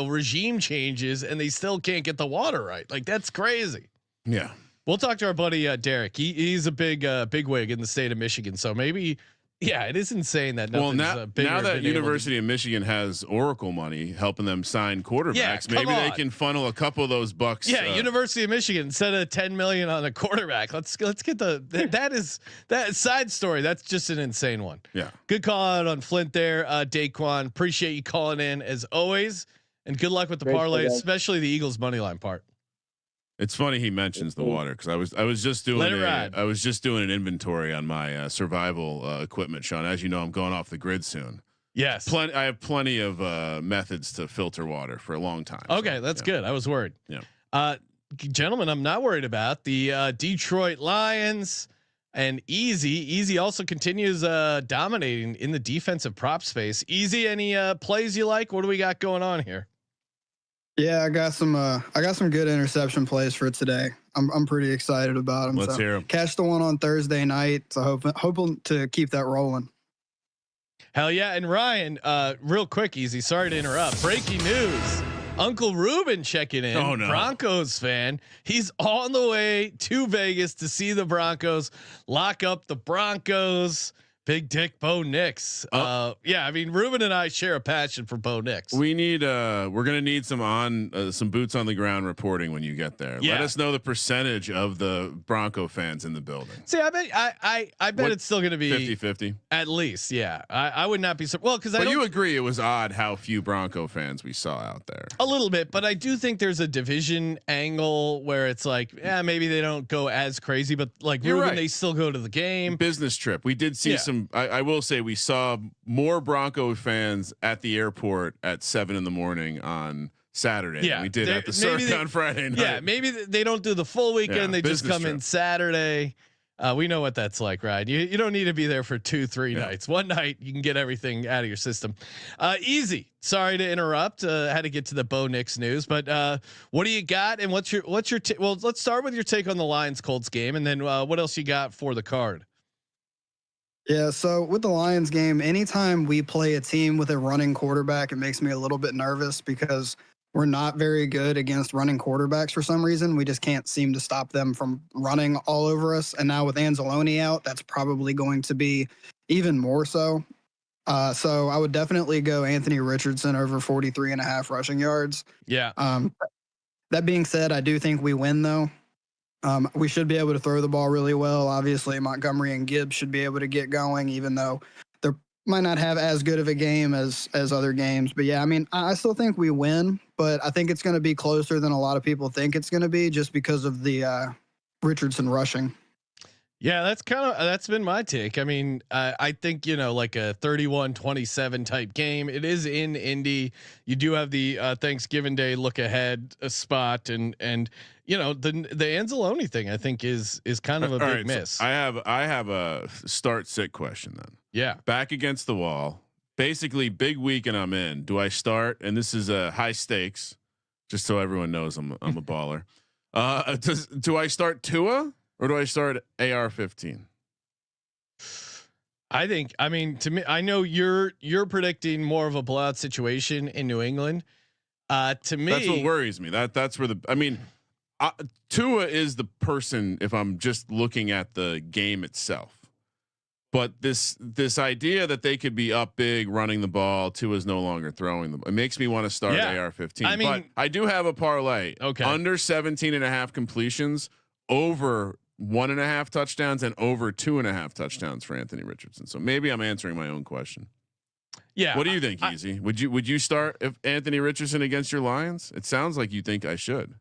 Speaker 2: regime changes, and they still can't get the water right. Like that's crazy.
Speaker 5: Yeah.
Speaker 2: We'll talk to our buddy Derek. He's a big wig in the state of Michigan, so maybe. Yeah, it is insane that.
Speaker 5: Well, now that University of Michigan has Oracle money helping them sign quarterbacks, maybe they can funnel a couple of those bucks.
Speaker 2: Yeah, University of Michigan instead of $10 million on a quarterback. Let's get that side story. That's just an insane one.
Speaker 5: Yeah,
Speaker 2: good call out on Flint there, Daquan. Appreciate you calling in as always, and good luck with the parlay, especially the Eagles money line part.
Speaker 5: It's funny he mentions the water because I was just doing an inventory on my survival equipment, Sean. As you know, I'm going off the grid soon.
Speaker 2: Yes,
Speaker 5: I have plenty of methods to filter water for a long time.
Speaker 2: Okay, so, that's good. I was worried.
Speaker 5: Yeah,
Speaker 2: gentlemen, I'm not worried about the Detroit Lions and Easy also continues dominating in the defensive prop space. Easy, any plays you like? What do we got going on here?
Speaker 10: Yeah, I got some good interception plays for today. I'm pretty excited about them.
Speaker 5: Let's hear them.
Speaker 10: Catch the one on Thursday night. So hoping to keep that rolling.
Speaker 2: Hell yeah. And Ryan, real quick, Easy. Sorry to interrupt. Breaking news. Uncle Ruben checking in.
Speaker 5: Oh, no.
Speaker 2: Broncos fan. He's on the way to Vegas to see the Broncos lock up the Broncos. Big Dick Bo Nix. Yeah, I mean, Ruben and I share a passion for Bo Nix.
Speaker 5: We need we're gonna need some boots on the ground reporting when you get there.
Speaker 2: Yeah.
Speaker 5: Let us know the percentage of the Bronco fans in the building.
Speaker 2: See, I bet it's still gonna be
Speaker 5: 50-50
Speaker 2: at least. Yeah, I would not be because
Speaker 5: you agree it was odd how few Bronco fans we saw out there.
Speaker 2: A little bit, but I do think there's a division angle where it's like, yeah, maybe they don't go as crazy, but like Ruben, right. They still go to the game.
Speaker 5: Business trip. We did see some. I will say we saw more Bronco fans at the airport at 7 a.m. on Saturday.
Speaker 2: Yeah,
Speaker 5: than we did at the Circa on Friday night.
Speaker 2: Yeah, maybe they don't do the full weekend.
Speaker 5: Yeah,
Speaker 2: they just come
Speaker 5: trip.
Speaker 2: in Saturday. We know what that's like, right? You don't need to be there for 2-3 nights. One night you can get everything out of your system. Easy. Sorry to interrupt. Had to get to the Bo Nix news, but what do you got? And what's your well? Let's start with your take on the Lions Colts game, and then what else you got for the card?
Speaker 10: Yeah, so with the Lions game, anytime we play a team with a running quarterback, it makes me a little bit nervous because we're not very good against running quarterbacks for some reason. We just can't seem to stop them from running all over us. And now with Anzalone out, that's probably going to be even more so. So I would definitely go Anthony Richardson over 43.5 rushing yards.
Speaker 2: Yeah.
Speaker 10: That being said, I do think we win though. We should be able to throw the ball really well. Obviously, Montgomery and Gibbs should be able to get going, even though they might not have as good of a game as other games. But yeah, I mean, I still think we win, but I think it's going to be closer than a lot of people think it's going to be just because of the Richardson rushing.
Speaker 2: Yeah, that's been my take. I mean, I think, like a 31-27 type game. It is in Indy. You do have the Thanksgiving Day look ahead spot, and the Anzalone thing I think is kind of a big miss.
Speaker 5: So I have a start sit question then.
Speaker 2: Yeah,
Speaker 5: back against the wall. Basically, big week and I'm in. Do I start? And this is a high stakes, just so everyone knows I'm a baller. Do I start Tua? Or do I start AR-15?
Speaker 2: I mean, to me, I know you're predicting more of a blowout situation in New England. To me,
Speaker 5: that's what worries me. That's where Tua is the person if I'm just looking at the game itself. But this idea that they could be up big running the ball, Tua's no longer throwing them. It makes me want to start AR-15.
Speaker 2: I mean,
Speaker 5: but I do have a parlay.
Speaker 2: Okay.
Speaker 5: Under 17.5 completions, over 1.5 touchdowns, and over 2.5 touchdowns for Anthony Richardson. So maybe I'm answering my own question.
Speaker 2: Yeah.
Speaker 5: What do you think, Easy? Would you start if Anthony Richardson against your Lions? It sounds like you think I should.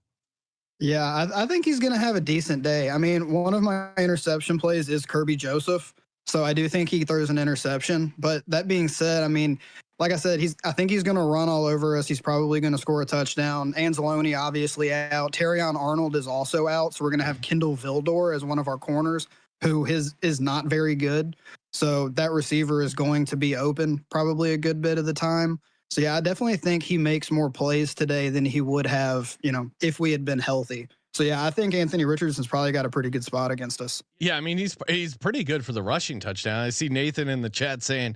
Speaker 10: Yeah, I think he's going to have a decent day. I mean, one of my interception plays is Kirby Joseph. So I do think he throws an interception. But that being said, I mean, like I said, I think he's going to run all over us. He's probably going to score a touchdown. Anzalone obviously out. Terrion Arnold is also out. So we're going to have Kendall Vildor as one of our corners, who is not very good. So that receiver is going to be open probably a good bit of the time. So yeah, I definitely think he makes more plays today than he would have, if we had been healthy. So yeah, I think Anthony Richardson's probably got a pretty good spot against us.
Speaker 2: Yeah, I mean he's pretty good for the rushing touchdown. I see Nathan in the chat saying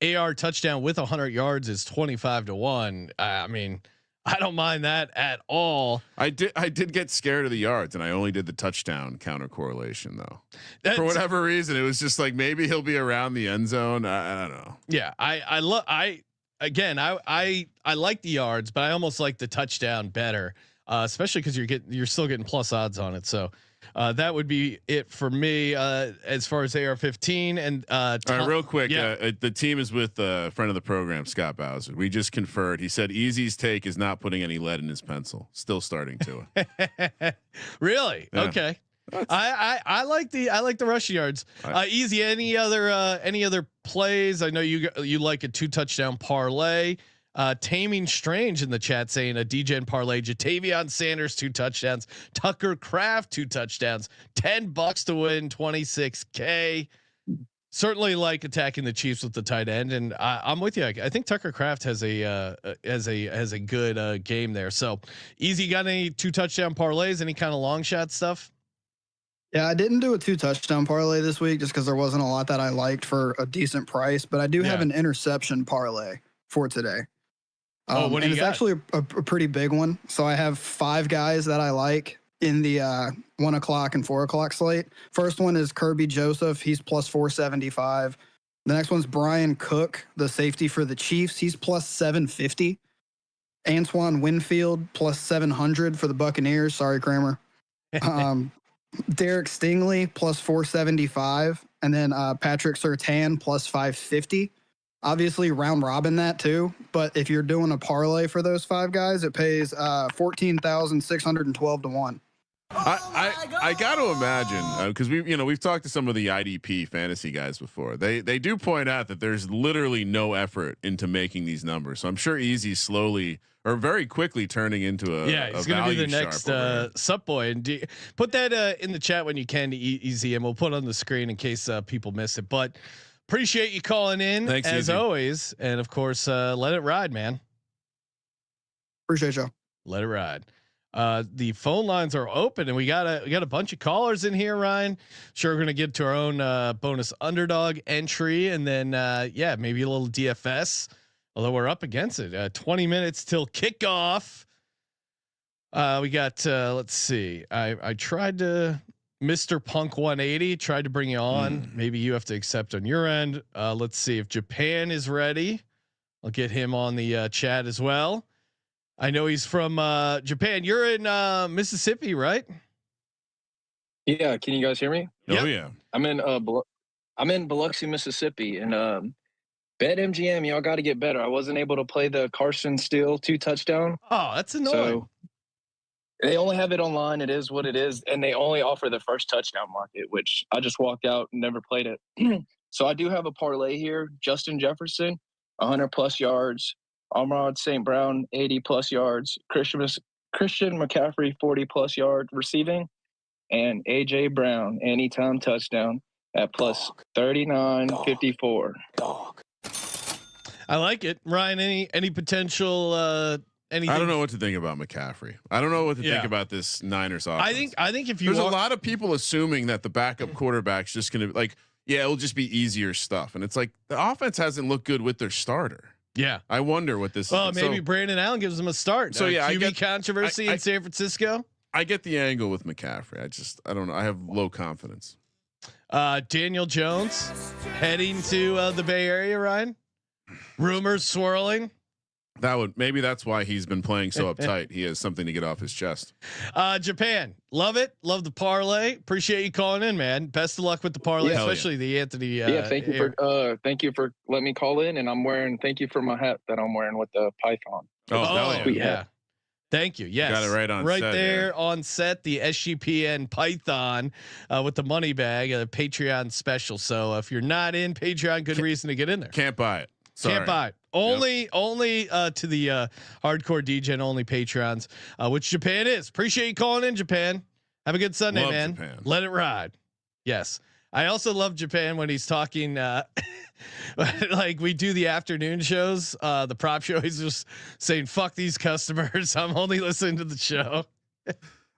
Speaker 2: AR touchdown with 100 yards is 25-1. I mean, I don't mind that at all.
Speaker 5: I did get scared of the yards, and I only did the touchdown counter correlation though. For whatever reason, it was just like maybe he'll be around the end zone. I don't know.
Speaker 2: Yeah, I like the yards, but I almost like the touchdown better. Especially because you're still getting plus odds on it. So that would be it for me as far as AR-15 and
Speaker 5: all right, real quick. The team is with a friend of the program, Scott Bowser. We just conferred. He said Easy's take is not putting any lead in his pencil. Still starting to it.
Speaker 2: Really? Yeah. Okay. I like the rushing yards. Easy. Any other plays? I know you like a 2 touchdown parlay. Taming Strange in the chat saying a DGen parlay, Jatavion Sanders 2 touchdowns, Tucker Kraft 2 touchdowns, $10 to win 26K. Certainly like attacking the Chiefs with the tight end, and I'm with you. I think Tucker Kraft has a good game there. So Easy, got any 2 touchdown parlays? Any kind of long shot stuff?
Speaker 10: Yeah, I didn't do a 2 touchdown parlay this week just because there wasn't a lot that I liked for a decent price, but I do have an interception parlay for today.
Speaker 2: What do you
Speaker 10: got? It's actually a pretty big one. So I have 5 guys that I like in the 1 o'clock and 4 o'clock slate. First one is Kirby Joseph. He's plus 475. The next one's Brian Cook, the safety for the Chiefs. He's plus 750. Antoine Winfield plus 700 for the Buccaneers. Sorry, Kramer. Derek Stingley plus 475. And then Patrick Surtain plus 550. Obviously round robin that too, but if you're doing a parlay for those 5 guys, it pays 14,612 to 1.
Speaker 5: I got to imagine because we've talked to some of the IDP fantasy guys before. They do point out that there's literally no effort into making these numbers. So I'm sure Easy's slowly or very quickly turning into a
Speaker 2: he's going to be the next sup boy. And put that in the chat when you can to Easy, and we'll put it on the screen in case people miss it. But appreciate you calling in.
Speaker 5: Thanks,
Speaker 2: as
Speaker 5: Easy.
Speaker 2: Always, and of course, let it ride, man.
Speaker 10: Appreciate you.
Speaker 2: Let it ride. The phone lines are open, and we got a bunch of callers in here, Ryan. Sure, we're gonna get to our own bonus underdog entry, and then maybe a little DFS. Although we're up against it, 20 minutes till kickoff. We got let's see. I tried to. Mr. Punk 180 tried to bring you on. Maybe you have to accept on your end. Let's see if Japan is ready. I'll get him on the chat as well. I know he's from Japan. You're in Mississippi, right?
Speaker 11: Yeah. Can you guys hear me?
Speaker 5: Oh yeah.
Speaker 11: I'm in Biloxi, Mississippi, and BetMGM. Y'all got to get better. I wasn't able to play the Carson Steele 2 touchdown.
Speaker 2: Oh, that's annoying.
Speaker 11: So they only have it online. It is what it is. And they only offer the first touchdown market, which I just walked out and never played it. So I do have a parlay here. Justin Jefferson, 100 plus yards. Amon St. Brown, 80 plus yards. Christian McCaffrey, 40 plus yard receiving. And AJ Brown, anytime touchdown at plus 39.54.
Speaker 2: I like it. Ryan, any potential anything?
Speaker 5: I don't know what to think about McCaffrey. I don't know what to think about this Niners offense.
Speaker 2: I think if you
Speaker 5: there's a lot of people assuming that the backup quarterback's just going to yeah, it'll just be easier stuff. And it's like the offense hasn't looked good with their starter.
Speaker 2: Yeah,
Speaker 5: I wonder what this.
Speaker 2: Well,
Speaker 5: is.
Speaker 2: maybe
Speaker 5: So,
Speaker 2: Brandon Allen gives them a start.
Speaker 5: So yeah,
Speaker 2: QB controversy in San Francisco.
Speaker 5: I get the angle with McCaffrey. I don't know. I have low confidence.
Speaker 2: Daniel Jones heading to the Bay Area. Ryan, rumors swirling.
Speaker 5: Maybe that's why he's been playing so uptight. He has something to get off his chest.
Speaker 2: Japan, love it. Love the parlay. Appreciate you calling in, man. Best of luck with the parlay, especially the Anthony.
Speaker 11: Thank you for letting me call in, and thank you for my hat that I'm wearing with the Python.
Speaker 5: Oh,
Speaker 11: sweet
Speaker 2: yeah.
Speaker 11: hat.
Speaker 2: Thank you. Yes,
Speaker 5: got it right set,
Speaker 2: there on set. The SGPN Python with the money bag, a Patreon special. So if you're not in Patreon, good reason to get in there.
Speaker 5: Can't buy it. Sorry.
Speaker 2: Can't buy it. Only to the hardcore DJ and only Patreons, which Japan is. Appreciate you calling in, Japan. Have a good Sunday,
Speaker 5: Love
Speaker 2: man.
Speaker 5: Japan.
Speaker 2: Let it ride. Yes. I also love Japan when he's talking like we do the afternoon shows, the prop show. He's just saying, fuck these customers. I'm only listening to the show.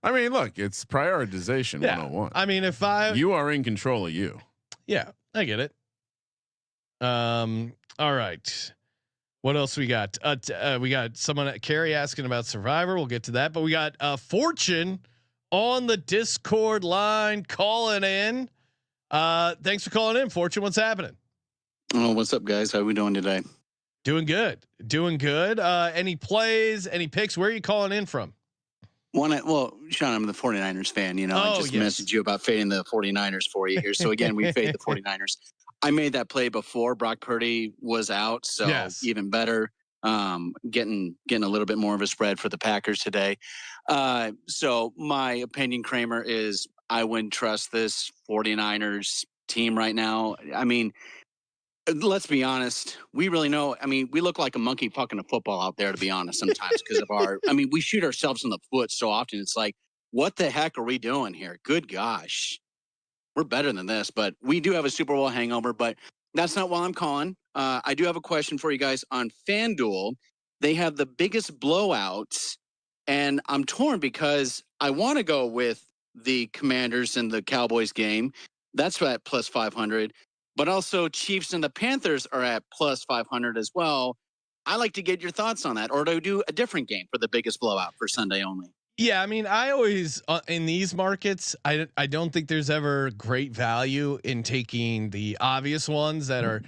Speaker 5: I mean, look, it's prioritization 101.
Speaker 2: I mean,
Speaker 5: you are in control of you.
Speaker 2: Yeah, I get it. All right. What else we got? We got someone, Carrie, asking about Survivor. We'll get to that, but we got Fortune on the Discord line calling in. Thanks for calling in, Fortune. What's happening?
Speaker 12: Oh, what's up, guys? How are we doing today?
Speaker 2: Doing good. Any plays, any picks? Where are you calling in from?
Speaker 12: Sean, I'm the 49ers fan. I just messaged you about fading the 49ers for you here. So again, we fade the 49ers. I made that play before Brock Purdy was out, so even better. Getting a little bit more of a spread for the Packers today. So my opinion, Kramer, is I wouldn't trust this 49ers team right now. I mean, let's be honest. We really know. I mean, we look like a monkey fucking a football out there, to be honest, sometimes because of we shoot ourselves in the foot so often. It's like, what the heck are we doing here? Good gosh. We're better than this, but we do have a Super Bowl hangover, but that's not why I'm calling. I do have a question for you guys on FanDuel. They have the biggest blowouts, and I'm torn because I want to go with the Commanders and the Cowboys game. That's at plus 500, but also Chiefs and the Panthers are at plus 500 as well. I like to get your thoughts on that, or to do a different game for the biggest blowout for Sunday only.
Speaker 2: Yeah, I mean, I always in these markets, I don't think there's ever great value in taking the obvious ones that are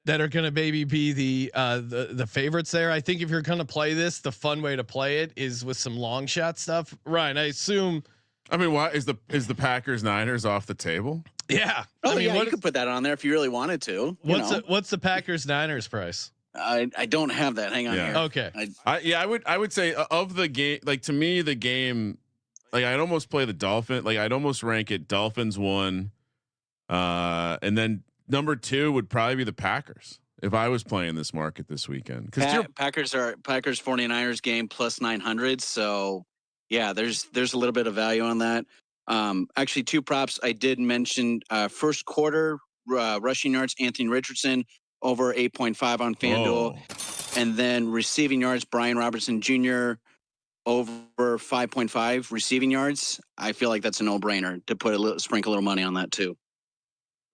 Speaker 2: going to maybe be the favorites there. I think if you're going to play this, the fun way to play it is with some long shot stuff. Ryan, I assume.
Speaker 5: I mean, why is the Packers Niners off the table?
Speaker 2: Yeah,
Speaker 12: I mean, you could put that on there if you really wanted to.
Speaker 2: What's the Packers Niners price?
Speaker 12: I don't have that. Hang on here.
Speaker 2: Okay.
Speaker 5: I would say of the game, like to me, the game, like I'd almost play the Dolphin. Like I'd almost rank it Dolphins 1. And then number 2 would probably be the Packers if I was playing this market this weekend. Cause
Speaker 12: Packers 49ers game plus 900. So yeah, there's a little bit of value on that. Actually 2 props. I did mention, first quarter, rushing yards, Anthony Richardson, over 8.5 on FanDuel. And then receiving yards, Brian Robertson Jr. over 5.5 receiving yards. I feel like that's a no-brainer to sprinkle a little money on that too.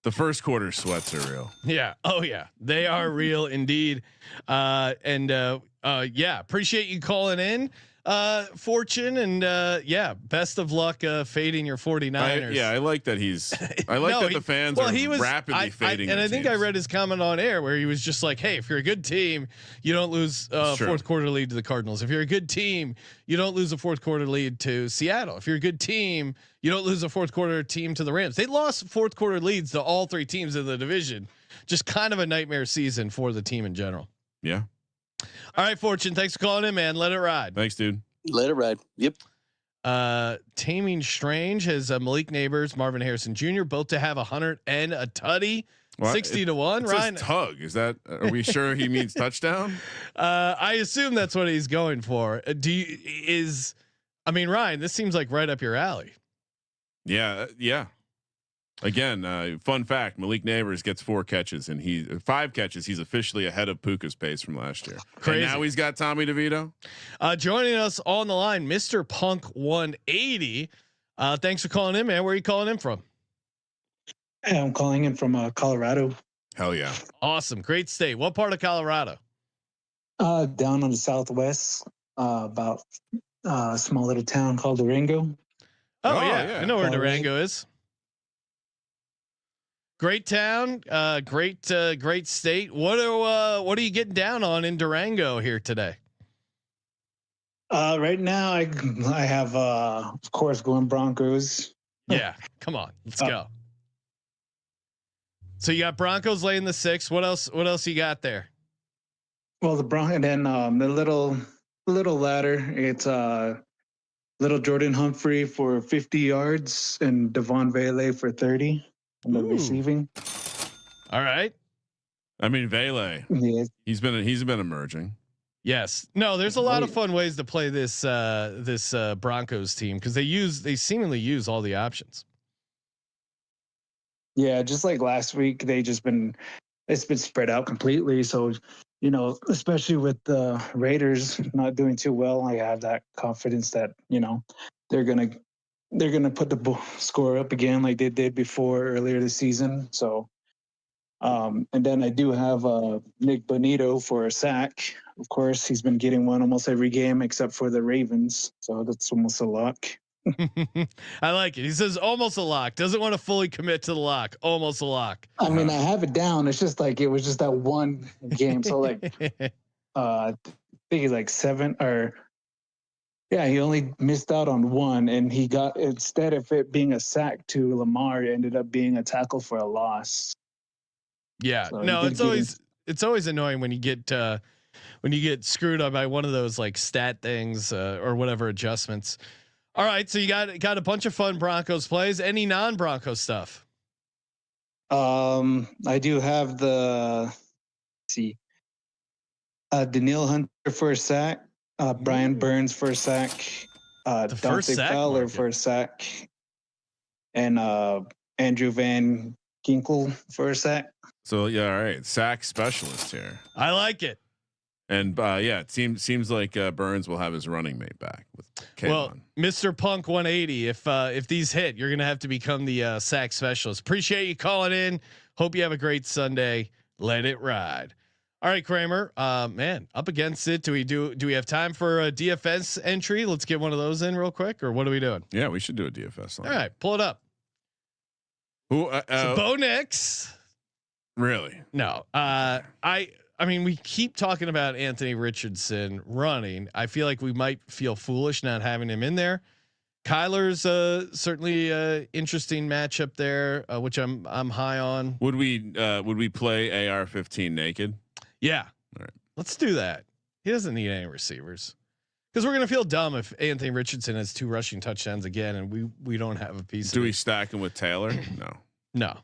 Speaker 5: The first quarter sweats are real.
Speaker 2: Yeah. Oh yeah. They are real indeed. Appreciate you calling in. Fortune, and best of luck fading your 49ers.
Speaker 5: I like that the fans are rapidly fading.
Speaker 2: I think I read his comment on air where he was just like, hey, if you're a good team, you don't lose fourth quarter lead to the Cardinals. If you're a good team, you don't lose a fourth quarter lead to Seattle. If you're a good team, you don't lose a fourth quarter team to the Rams. They lost fourth quarter leads to all 3 teams in the division. Just kind of a nightmare season for the team in general.
Speaker 5: Yeah.
Speaker 2: All right, Fortune. Thanks for calling in, man. Let it ride.
Speaker 5: Thanks, dude.
Speaker 12: Let it ride. Yep.
Speaker 2: Taming Strange has Malik Neighbors, Marvin Harrison Jr. both to have 100 and a tutty. 60 to 1. Ryan,
Speaker 5: tug. Is that? Are we sure he means touchdown?
Speaker 2: I assume that's what he's going for. Ryan, this seems like right up your alley.
Speaker 5: Yeah. Again, fun fact: Malik Neighbors gets 5 catches. He's officially ahead of Puka's pace from last year.
Speaker 2: Crazy.
Speaker 5: And now he's got Tommy DeVito.
Speaker 2: Joining us on the line, Mr. Punk 180. Thanks for calling in, man. Where are you calling in from?
Speaker 13: Hey, I'm calling in from Colorado.
Speaker 5: Hell yeah.
Speaker 2: Awesome. Great state. What part of Colorado?
Speaker 13: Down on the southwest, about a small little town called Durango.
Speaker 2: Oh yeah. I know where Durango is. Great town, great state. What are you getting down on in Durango here today?
Speaker 13: Right now, I have of course going Broncos.
Speaker 2: Yeah, come on, let's go. So you got Broncos laying the 6. What else? What else you got there?
Speaker 13: Well, and then the little ladder. It's little Jordan Humphrey for 50 yards and Devon Vele for 30 on the receiving.
Speaker 2: All right.
Speaker 5: I mean, Vele.
Speaker 13: Yeah.
Speaker 5: He's been emerging.
Speaker 2: Yes. No, there's a lot of fun ways to play this Broncos team because they seemingly use all the options.
Speaker 13: Yeah, just like last week, it's been spread out completely. So, especially with the Raiders not doing too well, I have that confidence that they're gonna put the score up again like they did before earlier this season. So, and then I do have Nick Bonito for a sack. Of course, he's been getting one almost every game except for the Ravens. So that's almost a lock.
Speaker 2: I like it. He says almost a lock. Doesn't want to fully commit to the lock. Almost a lock.
Speaker 13: I mean, I have it down. It's just like it was just that one game. So like, I think he's like 7 or yeah, he only missed out on one, and he got instead of it being a sack to Lamar, it ended up being a tackle for a loss.
Speaker 2: Yeah, so no, it's always annoying when you get screwed up by one of those like stat things or whatever adjustments. All right, so you got a bunch of fun Broncos plays. Any non-Broncos stuff?
Speaker 13: I do have Daniil Hunter for a sack, Brian Burns for a sack, Dante Fowler for a sack, and Andrew Van Ginkel for a sack.
Speaker 5: So yeah, all right, sack specialist here.
Speaker 2: I like it.
Speaker 5: And yeah, it seems like Burns will have his running mate back with Kayvon.
Speaker 2: Well, Mr. Punk 180. If these hit, you're gonna have to become the sack specialist. Appreciate you calling in. Hope you have a great Sunday. Let it ride. All right, Kramer. Man, up against it. Do we have time for a DFS entry? Let's get one of those in real quick, or what are we doing?
Speaker 5: Yeah, we should do a DFS.
Speaker 2: All right, pull it up.
Speaker 5: Who?
Speaker 2: So Bo Nix.
Speaker 5: Really?
Speaker 2: No. I mean, we keep talking about Anthony Richardson running. I feel like we might feel foolish not having him in there. Kyler's certainly interesting matchup there, which I'm high on.
Speaker 5: Would we play AR-15 naked?
Speaker 2: Yeah.
Speaker 5: All right.
Speaker 2: Let's do that. He doesn't need any receivers because we're gonna feel dumb if Anthony Richardson has 2 rushing touchdowns again and we don't have a piece.
Speaker 5: Do we stack him with Taylor? No.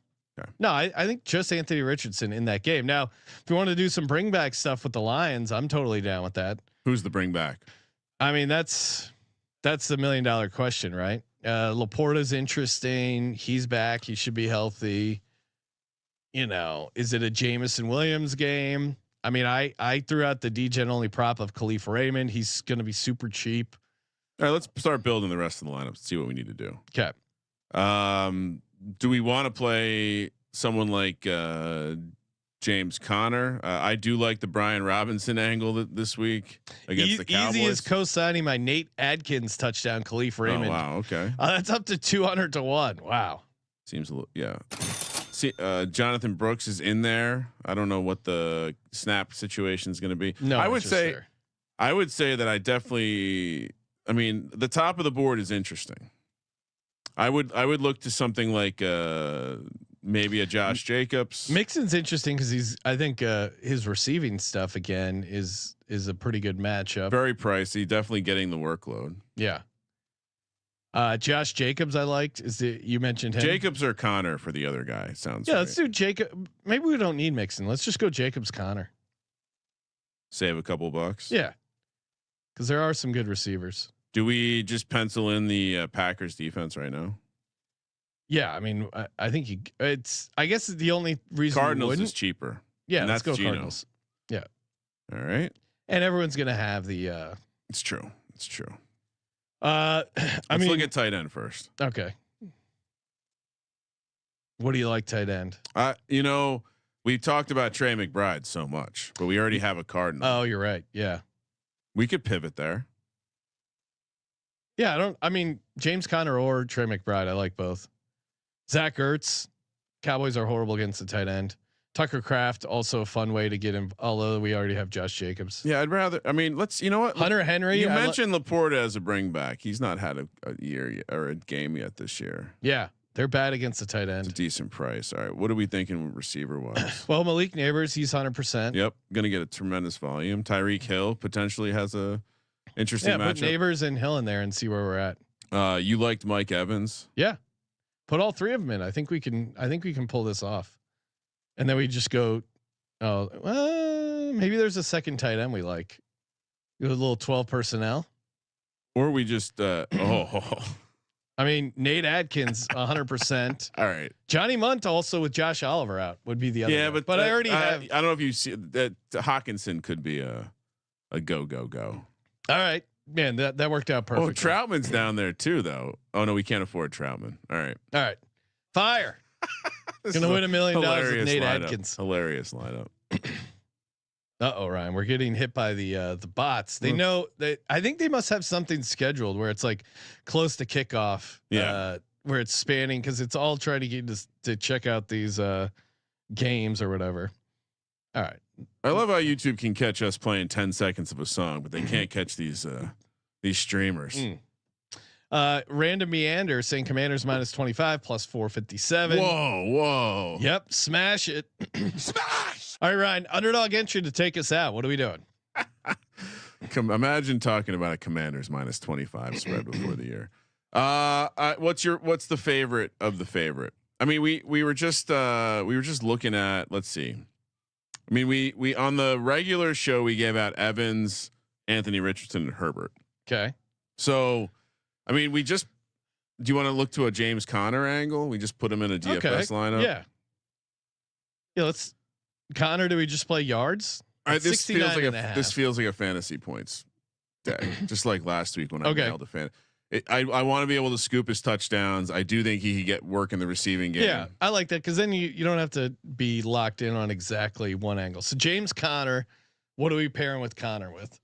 Speaker 2: No, I think just Anthony Richardson in that game. Now, if you want to do some bring back stuff with the Lions, I'm totally down with that.
Speaker 5: Who's the bring back?
Speaker 2: I mean, that's the $1 million question, right? Laporta's interesting. He's back. He should be healthy. Is it a Jamison Williams game? I mean, I threw out the DGen only prop of Khalif Raymond. He's going to be super cheap.
Speaker 5: All right, let's start building the rest of the lineups. See what we need to do.
Speaker 2: Okay.
Speaker 5: Do we want to play someone like James Conner? I do like the Brian Robinson angle this week against the Cowboys.
Speaker 2: Easy as co-signing my Nate Adkins touchdown, Khalif Raymond.
Speaker 5: Oh, wow. Okay.
Speaker 2: That's up to 200 to 1. Wow.
Speaker 5: Seems a little, yeah. See, Jonathan Brooks is in there. I don't know what the snap situation is going to be.
Speaker 2: No,
Speaker 5: I would say that I definitely, I mean, the top of the board is interesting. I would look to something like maybe a Josh Jacobs.
Speaker 2: Mixon's interesting because I think his receiving stuff again is a pretty good matchup.
Speaker 5: Very pricey, definitely getting the workload.
Speaker 2: Yeah. Josh Jacobs, I liked. You mentioned him?
Speaker 5: Jacobs or Connor for the other guy? Sounds.
Speaker 2: Yeah, let's do Jacob. Maybe we don't need Mixon. Let's just go Jacobs Connor.
Speaker 5: Save a couple bucks.
Speaker 2: Yeah, because there are some good receivers.
Speaker 5: Do we just pencil in the Packers defense right now?
Speaker 2: Yeah, I mean, I think it's. I guess the only reason
Speaker 5: Cardinals is cheaper.
Speaker 2: Yeah,
Speaker 5: and
Speaker 2: let's
Speaker 5: that's
Speaker 2: go
Speaker 5: Geno.
Speaker 2: Cardinals. Yeah.
Speaker 5: All right.
Speaker 2: And everyone's gonna have the.
Speaker 5: It's true. It's true.
Speaker 2: Let's
Speaker 5: look at tight end first.
Speaker 2: Okay. What do you like tight end?
Speaker 5: You know, we've talked about Trey McBride so much, but we already have a Cardinal.
Speaker 2: Oh, you're right. Yeah.
Speaker 5: We could pivot there.
Speaker 2: Yeah. I mean, James Conner or Trey McBride. I like both. Zach Ertz. Cowboys are horrible against the tight end. Tucker Kraft, also a fun way to get him. Although we already have Josh Jacobs.
Speaker 5: Yeah. I'd rather, you know what?
Speaker 2: Hunter Henry.
Speaker 5: You mentioned Laporta as a bring back. He's not had a year yet, or a game yet this year.
Speaker 2: Yeah. They're bad against the tight end.
Speaker 5: It's a decent price. All right. What are we thinking receiver wise?
Speaker 2: Well, Malik Neighbors, he's 100%.
Speaker 5: Yep. Going to get a tremendous volume. Tyreek Hill potentially has a interesting matchup.
Speaker 2: Put Neighbors and Hill in there and see where we're at.
Speaker 5: You liked Mike Evans.
Speaker 2: Yeah. Put all three of them in. I think we can pull this off. And then we just go, maybe there's a second tight end we like. A little 12 personnel.
Speaker 5: Or we just,
Speaker 2: I mean, Nate Adkins, 100%.
Speaker 5: All right.
Speaker 2: Johnny Munt also with Josh Oliver out would be the other.
Speaker 5: Yeah,
Speaker 2: guy.
Speaker 5: but
Speaker 2: I already have.
Speaker 5: I don't know if you see that Hawkinson could be a go.
Speaker 2: All right, man, that worked out perfect.
Speaker 5: Oh, Troutman's down there too, though. Oh no, we can't afford Troutman. All right.
Speaker 2: Fire. Gonna win $1 million with Nate
Speaker 5: lineup.
Speaker 2: Adkins.
Speaker 5: Hilarious lineup.
Speaker 2: Ryan, we're getting hit by the bots. They know that. I think they must have something scheduled where it's like close to kickoff.
Speaker 5: Yeah.
Speaker 2: Where it's spanning because it's all trying to get to check out these games or whatever. All right.
Speaker 5: I love how YouTube can catch us playing 10 seconds of a song, but they can't catch these streamers.
Speaker 2: Random Meander saying Commanders -25 plus 457.
Speaker 5: Whoa.
Speaker 2: Yep. Smash it. Smash. All right, Ryan, underdog entry to take us out. What are we doing?
Speaker 5: Imagine talking about a Commanders -25 spread before the year. What's the favorite of the favorite? I mean, we were just looking at, let's see. I mean, we on the regular show, we gave out Evans, Anthony Richardson, and Herbert.
Speaker 2: Okay.
Speaker 5: So, I mean, do you want to look to a James Conner angle? We just put him in a DFS lineup.
Speaker 2: Yeah. Let's Conner. Do we just play yards?
Speaker 5: This feels like a fantasy points day, just like last week when I nailed the fan. I want to be able to scoop his touchdowns. I do think he could get work in the receiving game.
Speaker 2: Yeah, I like that because then you don't have to be locked in on exactly one angle. So James Conner, what are we pairing with Conner with?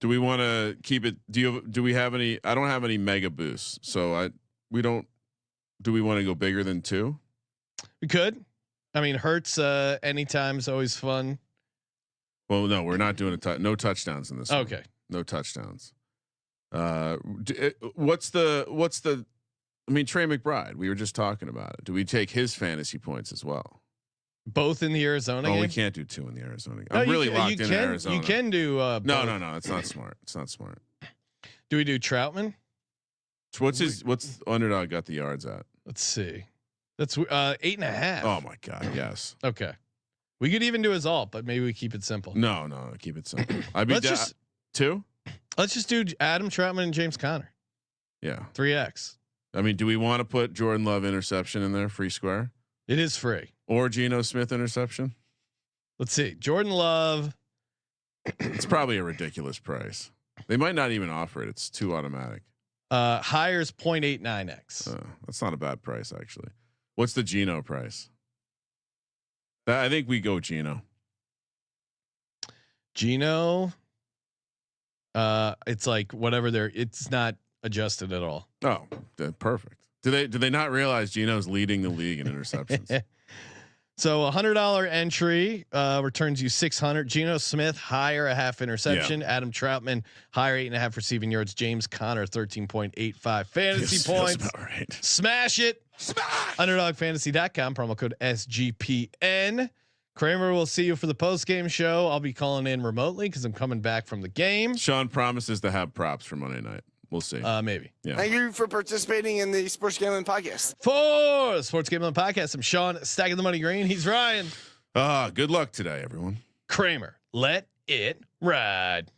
Speaker 5: Do we want to keep it? Do we have any? I don't have any mega boosts, so we don't. Do we want to go bigger than 2?
Speaker 2: We could. I mean, Hurts anytime is always fun.
Speaker 5: Well, no, we're not doing no touchdowns in this.
Speaker 2: Okay,
Speaker 5: one. No touchdowns. What's the? I mean, Trey McBride. We were just talking about it. Do we take his fantasy points as well?
Speaker 2: Both in the Arizona game?
Speaker 5: We can't do 2 in the Arizona game. I'm really locked in Arizona.
Speaker 2: You can do.
Speaker 5: No. It's not smart. It's not smart.
Speaker 2: Do we do Troutman?
Speaker 5: What's underdog got the yards at?
Speaker 2: Let's see. That's 8.5.
Speaker 5: Oh my God. Yes.
Speaker 2: Okay. We could even do his alt, but maybe we keep it simple.
Speaker 5: No, keep it simple. Let's just 2.
Speaker 2: Let's just do Adam Troutman and James Conner.
Speaker 5: Yeah.
Speaker 2: 3x.
Speaker 5: I mean, do we want to put Jordan Love interception in there, free square?
Speaker 2: It is free.
Speaker 5: Or Geno Smith interception?
Speaker 2: Let's see. Jordan Love.
Speaker 5: It's probably a ridiculous price. They might not even offer it. It's too automatic.
Speaker 2: Hires 0.89x.
Speaker 5: That's not a bad price, actually. What's the Geno price? I think we go Geno.
Speaker 2: Geno. It's like whatever it's not adjusted at all.
Speaker 5: Oh, perfect. Do they not realize Geno's leading the league in interceptions?
Speaker 2: So $100 entry returns you 600. Geno Smith higher a half interception. Yeah. Adam Troutman higher 8.5 receiving yards. James Conner 13.85 fantasy points.
Speaker 5: About right.
Speaker 2: Smash it. Smash. Underdogfantasy.com promo code SGPN. Kramer will see you for the post game show. I'll be calling in remotely because I'm coming back from the game.
Speaker 5: Sean promises to have props for Monday night. We'll see.
Speaker 2: Maybe.
Speaker 5: Yeah.
Speaker 14: Thank you for participating in the Sports Gambling Podcast.
Speaker 2: For the Sports Gambling Podcast, I'm Sean, stacking the money green. He's Ryan.
Speaker 5: Good luck today, everyone.
Speaker 2: Kramer, let it ride.